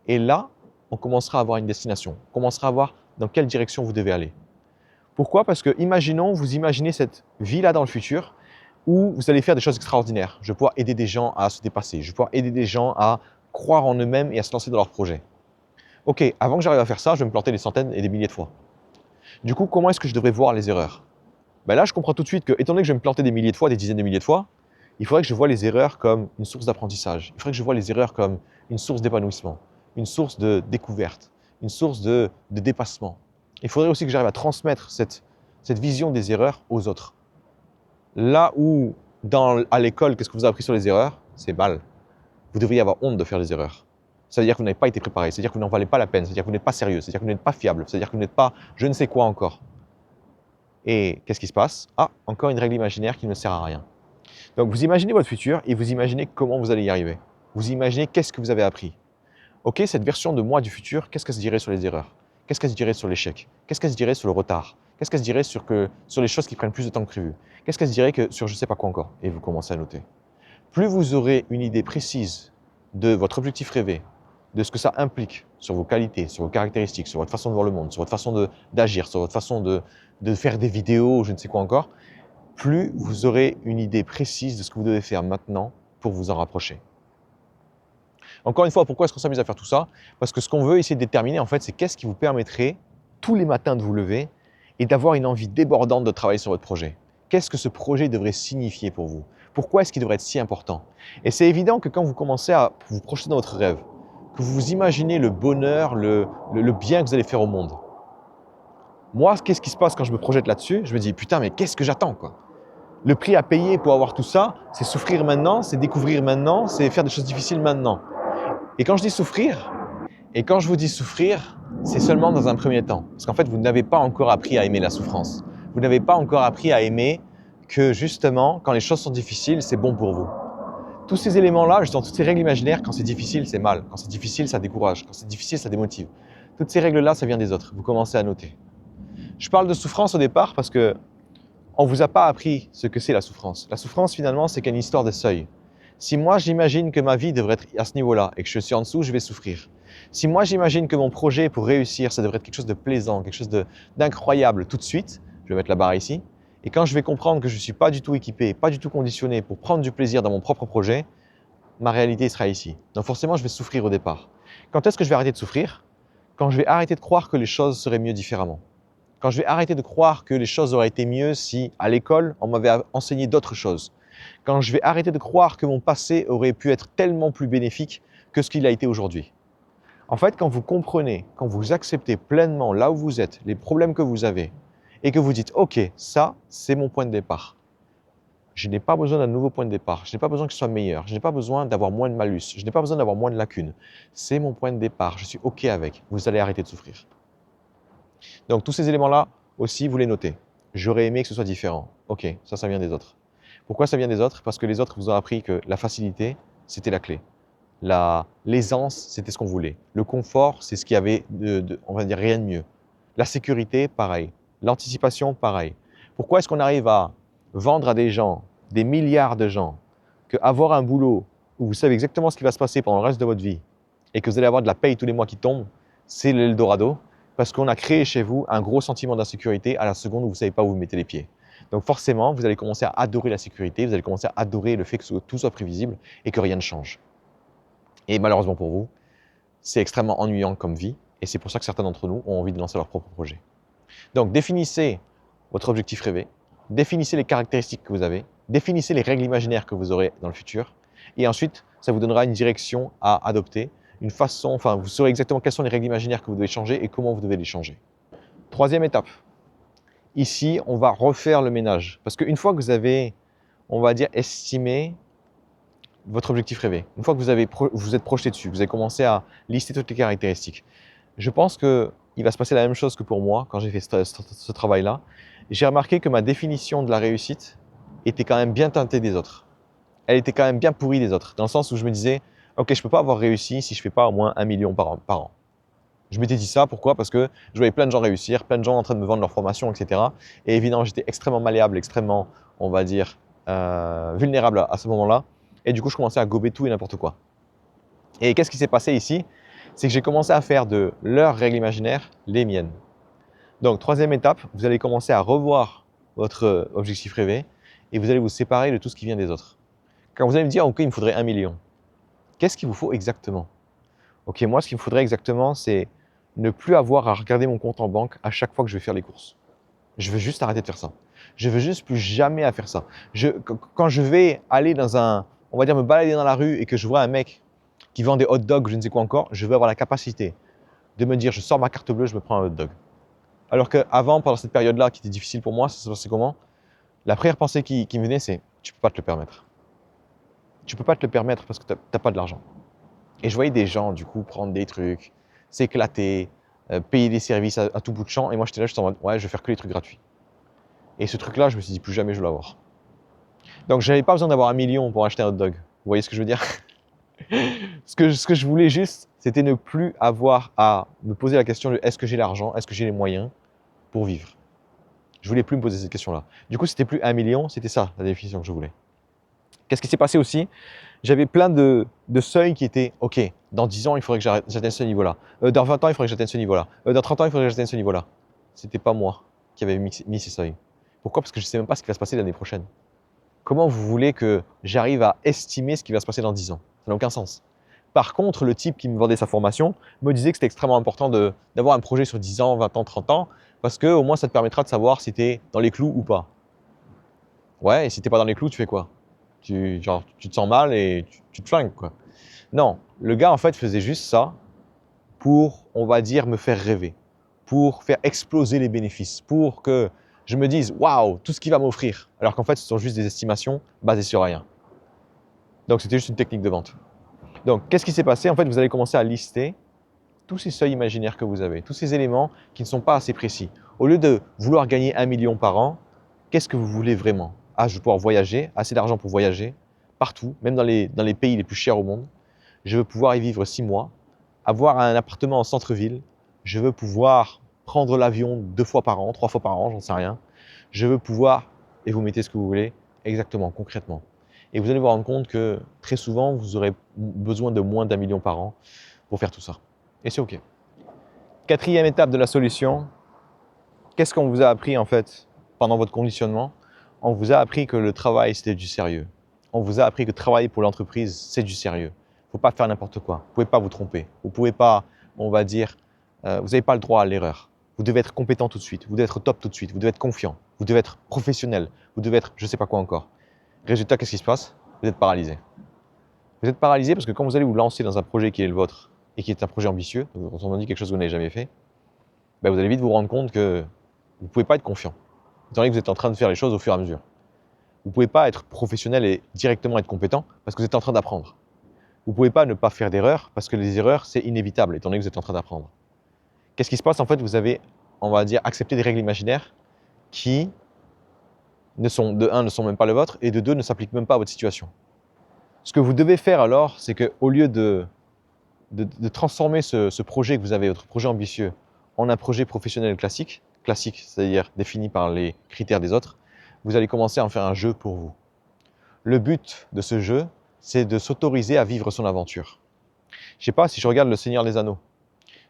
Et là, on commencera à avoir une destination. On commencera à voir dans quelle direction vous devez aller. Pourquoi? Parce que imaginons, vous imaginez cette vie-là dans le futur où vous allez faire des choses extraordinaires. Je vais pouvoir aider des gens à se dépasser. Je vais pouvoir aider des gens à croire en eux-mêmes et à se lancer dans leurs projets. Ok, avant que j'arrive à faire ça, je vais me planter des centaines et des milliers de fois. Du coup, comment est-ce que je devrais voir les erreurs? Là, je comprends tout de suite que, étant donné que je vais me planter des milliers de fois, des dizaines de milliers de fois, il faudrait que je vois les erreurs comme une source d'apprentissage. Il faudrait que je vois les erreurs comme une source d'épanouissement, une source de découverte, une source de dépassement. Il faudrait aussi que j'arrive à transmettre cette vision des erreurs aux autres. Là où, à l'école, qu'est-ce que vous avez appris sur les erreurs? C'est mal. Vous devriez avoir honte de faire des erreurs. C'est-à-dire que vous n'avez pas été préparé, c'est-à-dire que vous n'en valez pas la peine, c'est-à-dire que vous n'êtes pas sérieux, c'est-à-dire que vous n'êtes pas fiable, c'est-à-dire que vous n'êtes pas je ne sais quoi encore. Et qu'est-ce qui se passe? Ah, encore une règle imaginaire qui ne sert à rien. Donc vous imaginez votre futur et vous imaginez comment vous allez y arriver. Vous imaginez qu'est-ce que vous avez appris. Ok, cette version de moi du futur, qu'est-ce qu'elle se dirait sur les erreurs? Qu'est-ce qu'elle se dirait sur l'échec? Qu'est-ce qu'elle se dirait sur le retard? Qu'est-ce qu'elle se dirait sur les choses qui prennent plus de temps que prévu? Qu'est-ce qu'elle se dirait sur je ne sais pas quoi encore? Et vous commencez à noter. Plus vous aurez une idée précise de votre objectif rêvé, de ce que ça implique sur vos qualités, sur vos caractéristiques, sur votre façon de voir le monde, sur votre façon d'agir, sur votre façon de faire des vidéos, je ne sais quoi encore, plus vous aurez une idée précise de ce que vous devez faire maintenant pour vous en rapprocher. Encore une fois, pourquoi est-ce qu'on s'amuse à faire tout ça? Parce que ce qu'on veut essayer de déterminer, en fait, c'est qu'est-ce qui vous permettrait tous les matins de vous lever et d'avoir une envie débordante de travailler sur votre projet. Qu'est-ce que ce projet devrait signifier pour vous? Pourquoi est-ce qu'il devrait être si important? Et c'est évident que quand vous commencez à vous projeter dans votre rêve, que vous vous imaginez le bonheur, le bien que vous allez faire au monde. Moi, qu'est-ce qui se passe quand je me projette là-dessus? Je me dis, putain, mais qu'est-ce que j'attends, quoi? Le prix à payer pour avoir tout ça, c'est souffrir maintenant, c'est découvrir maintenant, c'est faire des choses difficiles maintenant. Et quand je dis souffrir, et quand je vous dis souffrir, c'est seulement dans un premier temps. Parce qu'en fait, vous n'avez pas encore appris à aimer la souffrance. Vous n'avez pas encore appris à aimer que justement, quand les choses sont difficiles, c'est bon pour vous. Tous ces éléments-là, justement, toutes ces règles imaginaires, quand c'est difficile, c'est mal. Quand c'est difficile, ça décourage. Quand c'est difficile, ça démotive. Toutes ces règles-là, ça vient des autres. Vous commencez à noter. Je parle de souffrance au départ parce que on ne vous a pas appris ce que c'est la souffrance. La souffrance, finalement, c'est qu'une histoire de seuil. Si moi, j'imagine que ma vie devrait être à ce niveau-là et que je suis en dessous, je vais souffrir. Si moi, j'imagine que mon projet pour réussir, ça devrait être quelque chose de plaisant, quelque chose d'incroyable tout de suite, je vais mettre la barre ici. Et quand je vais comprendre que je ne suis pas du tout équipé, pas du tout conditionné pour prendre du plaisir dans mon propre projet, ma réalité sera ici. Donc forcément, je vais souffrir au départ. Quand est-ce que je vais arrêter de souffrir? Quand je vais arrêter de croire que les choses seraient mieux différemment. Quand je vais arrêter de croire que les choses auraient été mieux si, à l'école, on m'avait enseigné d'autres choses. Quand je vais arrêter de croire que mon passé aurait pu être tellement plus bénéfique que ce qu'il a été aujourd'hui. En fait, quand vous comprenez, quand vous acceptez pleinement là où vous êtes, les problèmes que vous avez, et que vous dites « Ok, ça, c'est mon point de départ. Je n'ai pas besoin d'un nouveau point de départ. Je n'ai pas besoin que ce soit meilleur. Je n'ai pas besoin d'avoir moins de malus. Je n'ai pas besoin d'avoir moins de lacunes. C'est mon point de départ. Je suis OK avec. » Vous allez arrêter de souffrir. Donc, tous ces éléments-là aussi, vous les notez. J'aurais aimé que ce soit différent. OK, ça vient des autres. Pourquoi ça vient des autres? Parce que les autres vous ont appris que la facilité, c'était la clé. L'aisance, c'était ce qu'on voulait. Le confort, c'est ce qu'il y avait on va dire, rien de mieux. La sécurité, pareil. L'anticipation, pareil. Pourquoi est-ce qu'on arrive à vendre à des gens, des milliards de gens, qu'avoir un boulot où vous savez exactement ce qui va se passer pendant le reste de votre vie et que vous allez avoir de la paye tous les mois qui tombe, c'est l'Eldorado? Parce qu'on a créé chez vous un gros sentiment d'insécurité à la seconde où vous ne savez pas où vous mettez les pieds. Donc forcément, vous allez commencer à adorer la sécurité, vous allez commencer à adorer le fait que tout soit prévisible et que rien ne change. Et malheureusement pour vous, c'est extrêmement ennuyant comme vie et c'est pour ça que certains d'entre nous ont envie de lancer leur propre projet. Donc définissez votre objectif rêvé, définissez les caractéristiques que vous avez, définissez les règles imaginaires que vous aurez dans le futur et ensuite, ça vous donnera une direction à adopter, une façon, enfin vous saurez exactement quelles sont les règles imaginaires que vous devez changer et comment vous devez les changer. Troisième étape, ici on va refaire le ménage parce qu'une fois que vous avez, on va dire, estimé votre objectif rêvé, une fois que vous êtes projeté dessus, vous avez commencé à lister toutes les caractéristiques, je pense qu'il va se passer la même chose que pour moi quand j'ai fait ce travail-là. J'ai remarqué que ma définition de la réussite était quand même bien teintée des autres. Elle était quand même bien pourrie des autres, dans le sens où je me disais « Ok, je ne peux pas avoir réussi si je ne fais pas au moins 1 million par an. » Je m'étais dit ça, pourquoi? Parce que je voyais plein de gens réussir, plein de gens en train de me vendre leur formation, etc. Et évidemment, j'étais extrêmement malléable, extrêmement, on va dire, vulnérable à ce moment-là. Et du coup, je commençais à gober tout et n'importe quoi. Et qu'est-ce qui s'est passé ici? C'est que j'ai commencé à faire de leurs règles imaginaires les miennes. Donc, troisième étape, vous allez commencer à revoir votre objectif rêvé et vous allez vous séparer de tout ce qui vient des autres. Quand vous allez me dire, OK, il me faudrait 1 million, qu'est-ce qu'il vous faut exactement? OK, moi, ce qu'il me faudrait exactement, c'est ne plus avoir à regarder mon compte en banque à chaque fois que je vais faire les courses. Je veux juste arrêter de faire ça. Je veux juste plus jamais à faire ça. Quand je vais aller on va dire me balader dans la rue et que je vois un mec qui vend des hot dogs ou je ne sais quoi encore, je veux avoir la capacité de me dire, je sors ma carte bleue, je me prends un hot dog. Alors qu'avant, pendant cette période-là qui était difficile pour moi, ça se passait comment? La première pensée qui me venait, c'est tu peux pas te le permettre. Tu peux pas te le permettre parce que t'as pas de l'argent. Et je voyais des gens, du coup, prendre des trucs, s'éclater, payer des services à tout bout de champ. Et moi, j'étais là, j'étais en mode, ouais, je vais faire que les trucs gratuits. Et ce truc-là, je me suis dit, plus jamais je vais l'avoir. Donc, je n'avais pas besoin d'avoir 1 million pour acheter un hot dog. Vous voyez ce que je veux dire? Ce que je voulais juste, c'était ne plus avoir à me poser la question de est-ce que j'ai l'argent, est-ce que j'ai les moyens pour vivre. Je voulais plus me poser cette question-là. Du coup, c'était plus 1 million, c'était ça la définition que je voulais. Qu'est-ce qui s'est passé aussi? J'avais plein de seuils qui étaient OK, dans 10 ans, il faudrait que j'atteigne ce niveau-là. Dans 20 ans, il faudrait que j'atteigne ce niveau-là. Dans 30 ans, il faudrait que j'atteigne ce niveau-là. C'était pas moi qui avais mis ces seuils. Pourquoi? Parce que je ne sais même pas ce qui va se passer l'année prochaine. Comment vous voulez que j'arrive à estimer ce qui va se passer dans 10 ans? Ça n'a aucun sens. Par contre, le type qui me vendait sa formation me disait que c'était extrêmement important d'avoir un projet sur 10 ans, 20 ans, 30 ans, parce qu'au moins ça te permettra de savoir si tu es dans les clous ou pas. Ouais, et si tu n'es pas dans les clous, tu fais quoi? Tu te sens mal et tu te flingues, quoi. Non, le gars en fait faisait juste ça pour, on va dire, me faire rêver, pour faire exploser les bénéfices, pour que je me dise waouh, tout ce qu'il va m'offrir, alors qu'en fait ce sont juste des estimations basées sur rien. Donc c'était juste une technique de vente. Donc qu'est-ce qui s'est passé? En fait, vous allez commencer à lister tous ces seuils imaginaires que vous avez, tous ces éléments qui ne sont pas assez précis. Au lieu de vouloir gagner 1 million par an, qu'est-ce que vous voulez vraiment? Ah, je veux pouvoir voyager, assez d'argent pour voyager, partout, même dans les pays les plus chers au monde. Je veux pouvoir y vivre 6 mois, avoir un appartement en centre-ville. Je veux pouvoir prendre l'avion 2 fois par an, 3 fois par an, j'en sais rien. Je veux pouvoir, et vous mettez ce que vous voulez, exactement, concrètement. Et vous allez vous rendre compte que très souvent, vous aurez besoin de moins d'1 million par an pour faire tout ça. Et c'est OK. Quatrième étape de la solution, qu'est-ce qu'on vous a appris en fait pendant votre conditionnement? On vous a appris que le travail, c'était du sérieux. On vous a appris que travailler pour l'entreprise, c'est du sérieux. Il ne faut pas faire n'importe quoi. Vous ne pouvez pas vous tromper. Vous ne pouvez pas, on va dire, vous n'avez pas le droit à l'erreur. Vous devez être compétent tout de suite. Vous devez être top tout de suite. Vous devez être confiant. Vous devez être professionnel. Vous devez être je ne sais pas quoi encore. Résultat, qu'est-ce qui se passe? Vous êtes paralysé. Vous êtes paralysé parce que quand vous allez vous lancer dans un projet qui est le vôtre et qui est un projet ambitieux, donc on dit quelque chose que vous n'avez jamais fait, ben vous allez vite vous rendre compte que vous ne pouvez pas être confiant, étant donné que vous êtes en train de faire les choses au fur et à mesure. Vous ne pouvez pas être professionnel et directement être compétent parce que vous êtes en train d'apprendre. Vous ne pouvez pas ne pas faire d'erreurs parce que les erreurs, c'est inévitable, étant donné que vous êtes en train d'apprendre. Qu'est-ce qui se passe? En fait, vous avez, on va dire, accepté des règles imaginaires qui, ne sont, de 1, ne sont même pas les vôtres, et de 2, ne s'appliquent même pas à votre situation. Ce que vous devez faire alors, c'est qu'au lieu de transformer ce projet que vous avez, votre projet ambitieux, en un projet professionnel classique, c'est-à-dire défini par les critères des autres, vous allez commencer à en faire un jeu pour vous. Le but de ce jeu, c'est de s'autoriser à vivre son aventure. Je ne sais pas, si je regarde Le Seigneur des Anneaux,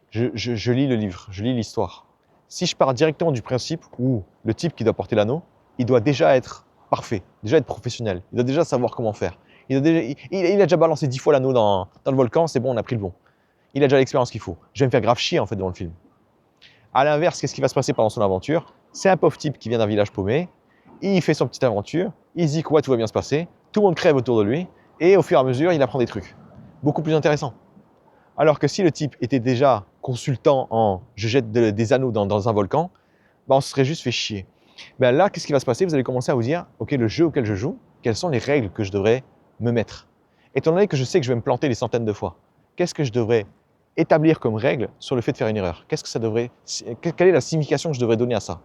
je lis le livre, je lis l'histoire. Si je pars directement du principe où le type qui doit porter l'anneau, il doit déjà être parfait, déjà être professionnel, il doit déjà savoir comment faire. Il a déjà balancé 10 fois l'anneau dans le volcan, c'est bon, on a pris le bon. Il a déjà l'expérience qu'il faut. Je vais me faire grave chier en fait dans le film. À l'inverse, qu'est-ce qui va se passer pendant son aventure? C'est un pauvre type qui vient d'un village paumé, il fait son petite aventure, il se dit que ouais, tout va bien se passer, tout le monde crève autour de lui, et au fur et à mesure, il apprend des trucs. Beaucoup plus intéressants. Alors que si le type était déjà consultant en je jette des anneaux dans un volcan, ben on se serait juste fait chier. Ben là, qu'est-ce qui va se passer? Vous allez commencer à vous dire, ok, le jeu auquel je joue, quelles sont les règles que je devrais me mettre? Étant donné que je sais que je vais me planter des centaines de fois, qu'est-ce que je devrais établir comme règle sur le fait de faire une erreur? Qu'est-ce que ça devrait, quelle est la signification que je devrais donner à ça?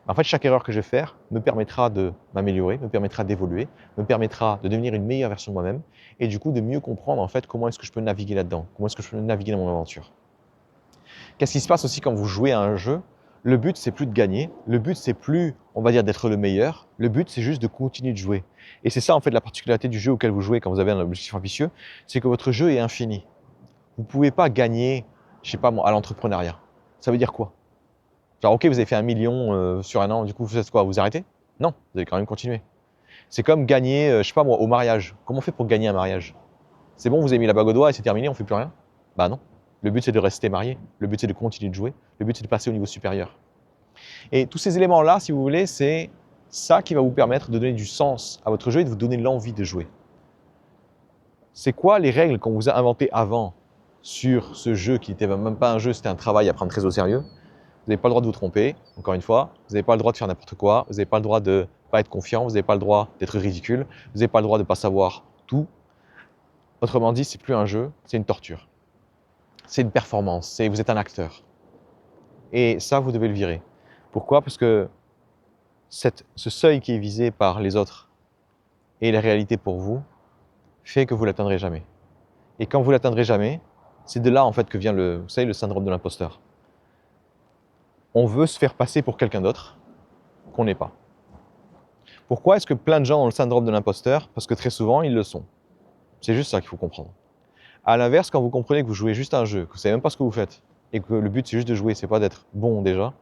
En fait, chaque erreur que je vais faire me permettra de m'améliorer, me permettra d'évoluer, me permettra de devenir une meilleure version de moi-même et du coup de mieux comprendre en fait comment est-ce que je peux naviguer là-dedans, comment est-ce que je peux naviguer dans mon aventure. Qu'est-ce qui se passe aussi quand vous jouez à un jeu? Le but, c'est plus de gagner, le but, c'est plus, on va dire, d'être le meilleur, le but, c'est juste de continuer de jouer. Et c'est ça en fait la particularité du jeu auquel vous jouez quand vous avez un objectif ambitieux, c'est que votre jeu est infini. Vous ne pouvez pas gagner, je sais pas moi, à l'entrepreneuriat. Ça veut dire quoi? Genre, ok, vous avez fait 1 million sur un an, du coup, vous faites quoi? Vous arrêtez? Non, vous allez quand même continuer. C'est comme gagner, je sais pas moi, au mariage. Comment on fait pour gagner un mariage? C'est bon, vous avez mis la bague au doigt et c'est terminé, on fait plus rien? Bah non. Le but, c'est de rester marié. Le but, c'est de continuer de jouer. Le but, c'est de passer au niveau supérieur. Et tous ces éléments-là, si vous voulez, c'est ça qui va vous permettre de donner du sens à votre jeu et de vous donner l'envie de jouer. C'est quoi les règles qu'on vous a inventées avant sur ce jeu qui n'était même pas un jeu, c'était un travail à prendre très au sérieux? Vous n'avez pas le droit de vous tromper, encore une fois. Vous n'avez pas le droit de faire n'importe quoi. Vous n'avez pas le droit de ne pas être confiant. Vous n'avez pas le droit d'être ridicule. Vous n'avez pas le droit de ne pas savoir tout. Autrement dit, c'est plus un jeu, c'est une torture. C'est une performance. Vous êtes un acteur. Et ça, vous devez le virer. Pourquoi? Parce que ce seuil qui est visé par les autres et la réalité pour vous fait que vous ne l'atteindrez jamais. Et quand vous ne l'atteindrez jamais, c'est de là en fait que vient vous savez, le syndrome de l'imposteur. On veut se faire passer pour quelqu'un d'autre qu'on n'est pas. Pourquoi est-ce que plein de gens ont le syndrome de l'imposteur? Parce que très souvent, ils le sont. C'est juste ça qu'il faut comprendre. À l'inverse, quand vous comprenez que vous jouez juste un jeu, que vous ne savez même pas ce que vous faites, et que le but c'est juste de jouer, c'est pas d'être bon déjà,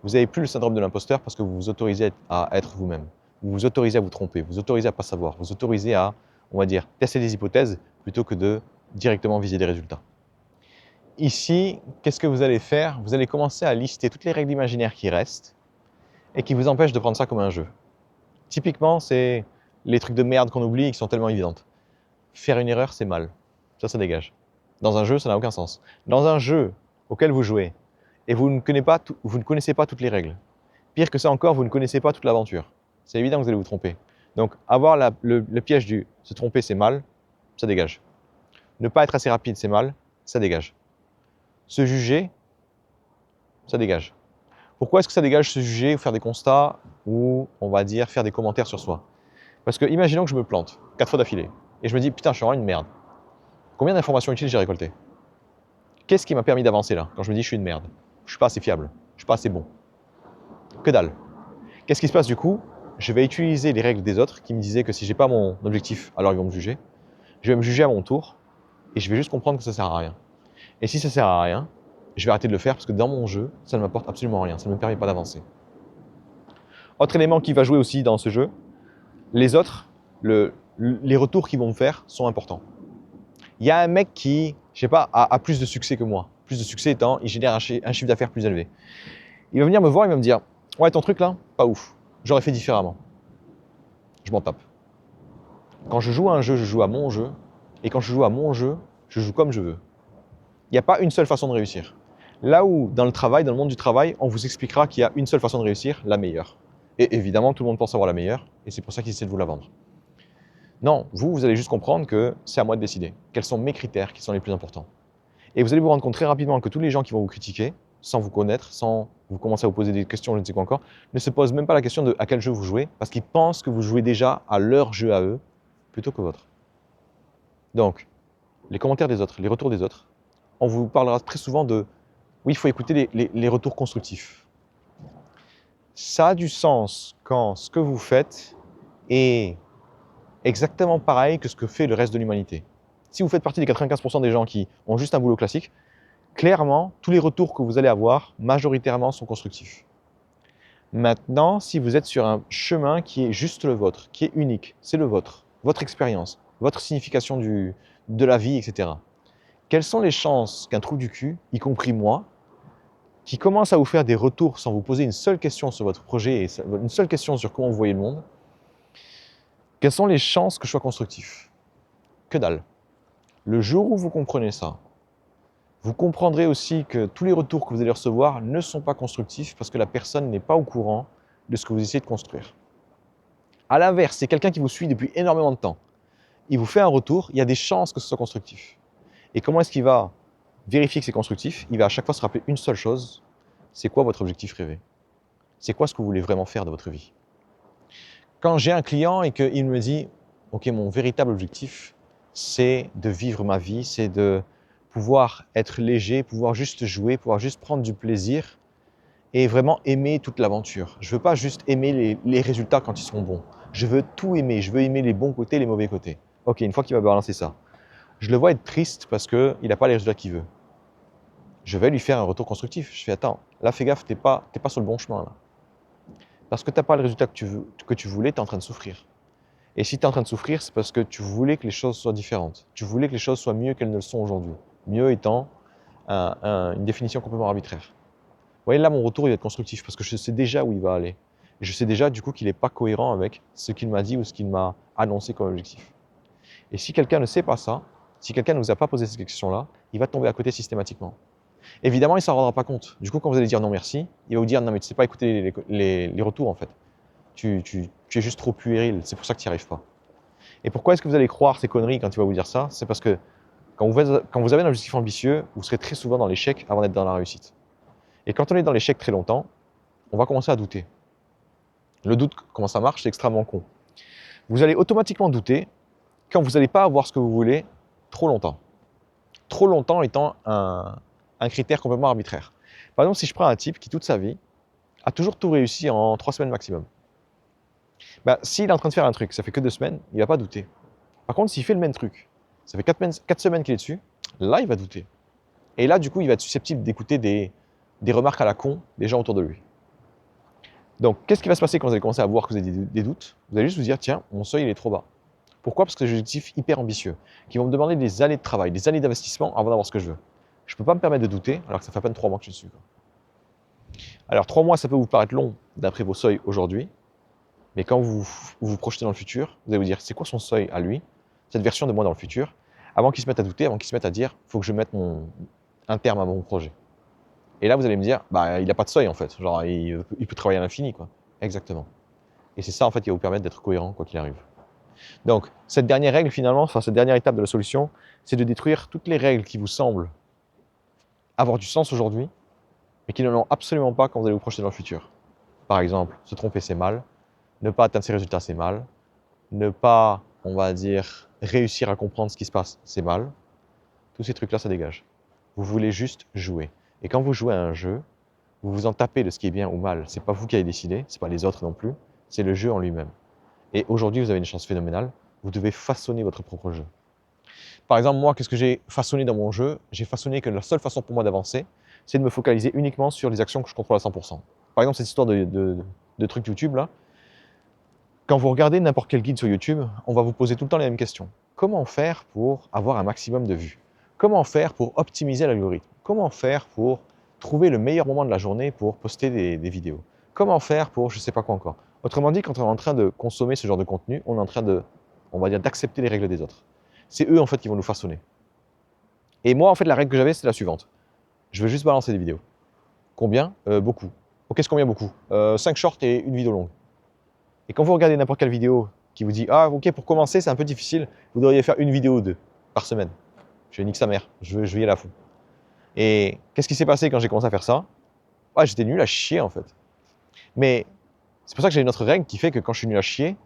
vous n'avez plus le syndrome de l'imposteur parce que vous vous autorisez à être vous-même. Vous vous autorisez à vous tromper, vous vous autorisez à ne pas savoir, vous vous autorisez à, on va dire, tester des hypothèses plutôt que de directement viser des résultats. Ici, qu'est-ce que vous allez faire? Vous allez commencer à lister toutes les règles imaginaires qui restent et qui vous empêchent de prendre ça comme un jeu. Typiquement, c'est les trucs de merde qu'on oublie et qui sont tellement évidentes. Faire une erreur, c'est mal. Ça dégage. Dans un jeu, ça n'a aucun sens. Dans un jeu auquel vous jouez et vous ne connaissez pas toutes les règles, pire que ça encore, vous ne connaissez pas toute l'aventure. C'est évident que vous allez vous tromper. Donc, avoir le piège du se tromper, c'est mal, ça dégage. Ne pas être assez rapide, c'est mal, ça dégage. se juger, ça dégage. Pourquoi est-ce que ça dégage se juger ou faire des constats ou, on va dire, faire des commentaires sur soi? Parce que imaginons que je me plante 4 fois d'affilée et je me dis putain, je suis vraiment une merde. Combien d'informations utiles j'ai récoltées? Qu'est-ce qui m'a permis d'avancer là quand je me dis je suis une merde? Je suis pas assez fiable, je suis pas assez bon. Que dalle. Qu'est-ce qui se passe du coup? Je vais utiliser les règles des autres qui me disaient que si j'ai pas mon objectif, alors ils vont me juger. Je vais me juger à mon tour et je vais juste comprendre que ça sert à rien. Et si ça sert à rien, je vais arrêter de le faire parce que dans mon jeu, ça ne m'apporte absolument rien, ça ne me permet pas d'avancer. Autre élément qui va jouer aussi dans ce jeu, les autres, les retours qu'ils vont me faire sont importants. Il y a un mec qui, je sais pas, a plus de succès que moi. Plus de succès étant, il génère un chiffre d'affaires plus élevé. Il va venir me voir, il va me dire « Ouais, ton truc là, pas ouf. J'aurais fait différemment. » Je m'en tape. Quand je joue à un jeu, je joue à mon jeu. Et quand je joue à mon jeu, je joue comme je veux. Il n'y a pas une seule façon de réussir. Là où, dans le travail, dans le monde du travail, on vous expliquera qu'il y a une seule façon de réussir, la meilleure. Et évidemment, tout le monde pense avoir la meilleure, et c'est pour ça qu'ils essaient de vous la vendre. Non, vous allez juste comprendre que c'est à moi de décider. Quels sont mes critères qui sont les plus importants. Et vous allez vous rendre compte très rapidement que tous les gens qui vont vous critiquer, sans vous connaître, sans vous commencer à vous poser des questions, je ne sais quoi encore, ne se posent même pas la question de à quel jeu vous jouez, parce qu'ils pensent que vous jouez déjà à leur jeu à eux, plutôt que votre. Donc, les commentaires des autres, les retours des autres, on vous parlera très souvent de oui, il faut écouter les retours constructifs. Ça a du sens quand ce que vous faites est exactement pareil que ce que fait le reste de l'humanité. Si vous faites partie des 95% des gens qui ont juste un boulot classique, clairement, tous les retours que vous allez avoir, majoritairement, sont constructifs. Maintenant, si vous êtes sur un chemin qui est juste le vôtre, qui est unique, c'est le vôtre, votre expérience, votre signification de la vie, etc. Quelles sont les chances qu'un trou du cul, y compris moi, qui commence à vous faire des retours sans vous poser une seule question sur votre projet et une seule question sur comment vous voyez le monde, quelles sont les chances que je sois constructif? Que dalle. Le jour où vous comprenez ça, vous comprendrez aussi que tous les retours que vous allez recevoir ne sont pas constructifs parce que la personne n'est pas au courant de ce que vous essayez de construire. À l'inverse, c'est quelqu'un qui vous suit depuis énormément de temps. Il vous fait un retour, il y a des chances que ce soit constructif. Et comment est-ce qu'il va vérifier que c'est constructif? Il va à chaque fois se rappeler une seule chose, c'est quoi votre objectif rêvé? C'est quoi ce que vous voulez vraiment faire de votre vie? Quand j'ai un client et qu'il me dit « Ok, mon véritable objectif, c'est de vivre ma vie, c'est de pouvoir être léger, pouvoir juste jouer, pouvoir juste prendre du plaisir et vraiment aimer toute l'aventure. Je ne veux pas juste aimer les résultats quand ils seront bons. Je veux tout aimer, je veux aimer les bons côtés, les mauvais côtés. » Ok, une fois qu'il va balancer ça, je le vois être triste parce qu'il n'a pas les résultats qu'il veut. Je vais lui faire un retour constructif. Je fais « Attends, là fais gaffe, t'es pas sur le bon chemin là. Parce que tu n'as pas le résultat que tu voulais, tu es en train de souffrir. Et si tu es en train de souffrir, c'est parce que tu voulais que les choses soient différentes. Tu voulais que les choses soient mieux qu'elles ne le sont aujourd'hui. Mieux étant une définition complètement arbitraire. Vous voyez, là, mon retour, il va être constructif parce que je sais déjà où il va aller. Et je sais déjà, du coup, qu'il n'est pas cohérent avec ce qu'il m'a dit ou ce qu'il m'a annoncé comme objectif. Et si quelqu'un ne sait pas ça, si quelqu'un ne vous a pas posé cette question-là, il va tomber à côté systématiquement. Évidemment, il ne s'en rendra pas compte. Du coup, quand vous allez dire non merci, il va vous dire non mais tu ne sais pas écouter les retours en fait. Tu es juste trop puéril, c'est pour ça que tu n'y arrives pas. Et pourquoi est-ce que vous allez croire ces conneries quand il va vous dire ça? C'est parce que quand vous avez un objectif ambitieux, vous serez très souvent dans l'échec avant d'être dans la réussite. Et quand on est dans l'échec très longtemps, on va commencer à douter. Le doute, comment ça marche, c'est extrêmement con. Vous allez automatiquement douter quand vous n'allez pas avoir ce que vous voulez trop longtemps. Trop longtemps étant un critère complètement arbitraire. Par exemple, si je prends un type qui, toute sa vie, a toujours tout réussi en 3 semaines maximum. S'il est en train de faire un truc, ça fait que 2 semaines, il ne va pas douter. Par contre, s'il fait le même truc, ça fait 4 semaines qu'il est dessus, là, il va douter. Et là, du coup, il va être susceptible d'écouter des remarques à la con des gens autour de lui. Donc, qu'est-ce qui va se passer quand vous allez commencer à voir que vous avez des doutes? Vous allez juste vous dire, tiens, mon seuil, il est trop bas. Pourquoi? Parce que j'ai des objectifs hyper ambitieux, qui vont me demander des années de travail, des années d'investissement avant d'avoir ce que je veux. Je ne peux pas me permettre de douter, alors que ça fait à peine 3 mois que je suis dessus. Alors 3 mois, ça peut vous paraître long d'après vos seuils aujourd'hui, mais quand vous vous projetez dans le futur, vous allez vous dire, c'est quoi son seuil à lui, cette version de moi dans le futur, avant qu'il se mette à douter, avant qu'il se mette à dire, il faut que je mette un terme à mon projet. Et là, vous allez me dire, il n'a pas de seuil en fait, genre il peut travailler à l'infini, quoi. Exactement. Et c'est ça en fait qui va vous permettre d'être cohérent quoi qu'il arrive. Donc, cette dernière règle finalement, cette dernière étape de la solution, c'est de détruire toutes les règles qui vous semblent avoir du sens aujourd'hui, mais qui n'en ont absolument pas quand vous allez vous projeter dans le futur. Par exemple, se tromper, c'est mal. Ne pas atteindre ses résultats, c'est mal. Ne pas, on va dire, réussir à comprendre ce qui se passe, c'est mal. Tous ces trucs-là, ça dégage. Vous voulez juste jouer. Et quand vous jouez à un jeu, vous vous en tapez de ce qui est bien ou mal. C'est pas vous qui avez décidé, c'est pas les autres non plus, c'est le jeu en lui-même. Et aujourd'hui, vous avez une chance phénoménale. Vous devez façonner votre propre jeu. Par exemple, moi, qu'est-ce que j'ai façonné dans mon jeu? J'ai façonné que la seule façon pour moi d'avancer, c'est de me focaliser uniquement sur les actions que je contrôle à 100%. Par exemple, cette histoire de trucs YouTube là, quand vous regardez n'importe quel guide sur YouTube, on va vous poser tout le temps les mêmes questions. Comment faire pour avoir un maximum de vues? Comment faire pour optimiser l'algorithme? Comment faire pour trouver le meilleur moment de la journée pour poster des vidéos? Comment faire pour je ne sais pas quoi encore? Autrement dit, quand on est en train de consommer ce genre de contenu, on est en train de, on va dire, d'accepter les règles des autres. C'est eux en fait qui vont nous façonner. Et moi, en fait, la règle que j'avais, c'est la suivante. Je veux juste balancer des vidéos. Combien? Beaucoup. Ok, c'est combien beaucoup? 5 shorts et une vidéo longue. Et quand vous regardez n'importe quelle vidéo qui vous dit ah ok pour commencer c'est un peu difficile, vous devriez faire une vidéo ou deux par semaine. Je nique sa mère, je veux y aller à fond. Et qu'est-ce qui s'est passé quand j'ai commencé à faire ça? Ah, j'étais nul à chier en fait. Mais c'est pour ça que j'ai une autre règle qui fait que quand je suis nul à chier,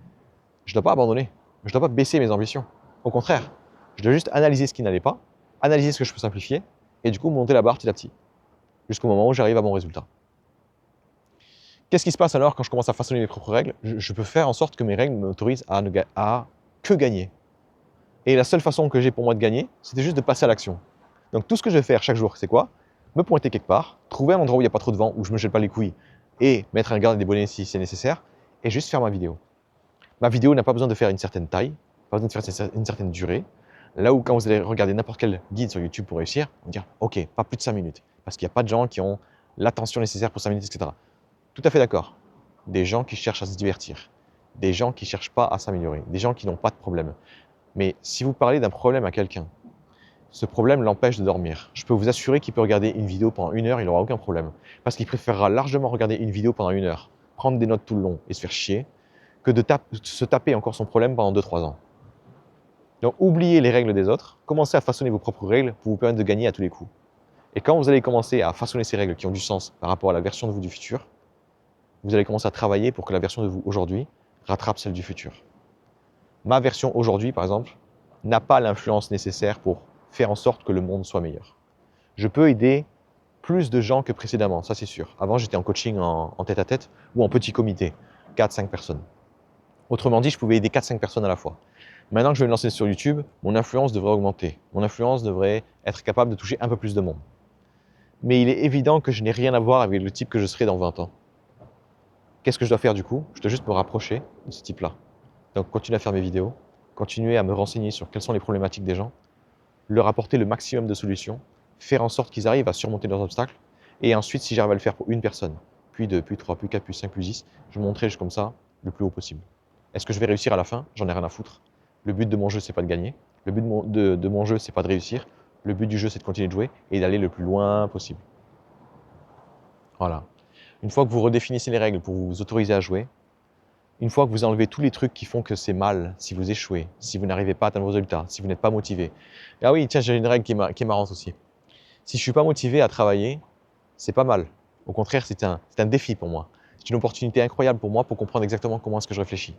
je ne dois pas abandonner. Je ne dois pas baisser mes ambitions. Au contraire, je dois juste analyser ce qui n'allait pas, analyser ce que je peux simplifier, et du coup monter la barre petit à petit, jusqu'au moment où j'arrive à mon résultat. Qu'est-ce qui se passe alors quand je commence à façonner mes propres règles? Je peux faire en sorte que mes règles m'autorisent à que gagner. Et la seule façon que j'ai pour moi de gagner, c'était juste de passer à l'action. Donc tout ce que je vais faire chaque jour, c'est quoi? Me pointer quelque part, trouver un endroit où il n'y a pas trop de vent, où je ne me jette pas les couilles, et mettre un garde et des bonnets si c'est nécessaire, et juste faire ma vidéo. Ma vidéo n'a pas besoin de faire une certaine taille, pas besoin de faire une certaine durée. Là où quand vous allez regarder n'importe quel guide sur YouTube pour réussir, on va dire ok, pas plus de 5 minutes, parce qu'il n'y a pas de gens qui ont l'attention nécessaire pour 5 minutes, etc. Tout à fait d'accord. Des gens qui cherchent à se divertir, des gens qui ne cherchent pas à s'améliorer, des gens qui n'ont pas de problème. Mais si vous parlez d'un problème à quelqu'un, ce problème l'empêche de dormir. Je peux vous assurer qu'il peut regarder une vidéo pendant 1 heure, il n'aura aucun problème. Parce qu'il préférera largement regarder une vidéo pendant 1 heure, prendre des notes tout le long et se faire chier, que de se taper encore son problème pendant 2-3 ans. Donc oubliez les règles des autres, commencez à façonner vos propres règles pour vous permettre de gagner à tous les coups. Et quand vous allez commencer à façonner ces règles qui ont du sens par rapport à la version de vous du futur, vous allez commencer à travailler pour que la version de vous aujourd'hui rattrape celle du futur. Ma version aujourd'hui, par exemple, n'a pas l'influence nécessaire pour faire en sorte que le monde soit meilleur. Je peux aider plus de gens que précédemment, ça c'est sûr. Avant, j'étais en coaching en tête-à-tête ou en petit comité, 4-5 personnes. Autrement dit, je pouvais aider 4-5 personnes à la fois. Maintenant que je vais me lancer sur YouTube, mon influence devrait augmenter. Mon influence devrait être capable de toucher un peu plus de monde. Mais il est évident que je n'ai rien à voir avec le type que je serai dans 20 ans. Qu'est-ce que je dois faire du coup? Je dois juste me rapprocher de ce type-là. Donc continuer à faire mes vidéos, continuer à me renseigner sur quelles sont les problématiques des gens, leur apporter le maximum de solutions, faire en sorte qu'ils arrivent à surmonter leurs obstacles, et ensuite si j'arrive à le faire pour une personne, puis 2, puis 3, puis 4, puis 5, puis 10, je monterai comme ça le plus haut possible. Est-ce que je vais réussir à la fin? J'en ai rien à foutre. Le but de mon jeu, c'est pas de gagner. Le but de mon jeu, c'est pas de réussir. Le but du jeu, c'est de continuer de jouer et d'aller le plus loin possible. Voilà. Une fois que vous redéfinissez les règles pour vous autoriser à jouer, une fois que vous enlevez tous les trucs qui font que c'est mal, si vous échouez, si vous n'arrivez pas à atteindre vos résultats, si vous n'êtes pas motivé. Ah oui, tiens, j'ai une règle qui est marrante aussi. Si je suis pas motivé à travailler, c'est pas mal. Au contraire, c'est un défi pour moi. C'est une opportunité incroyable pour moi pour comprendre exactement comment est-ce que je réfléchis.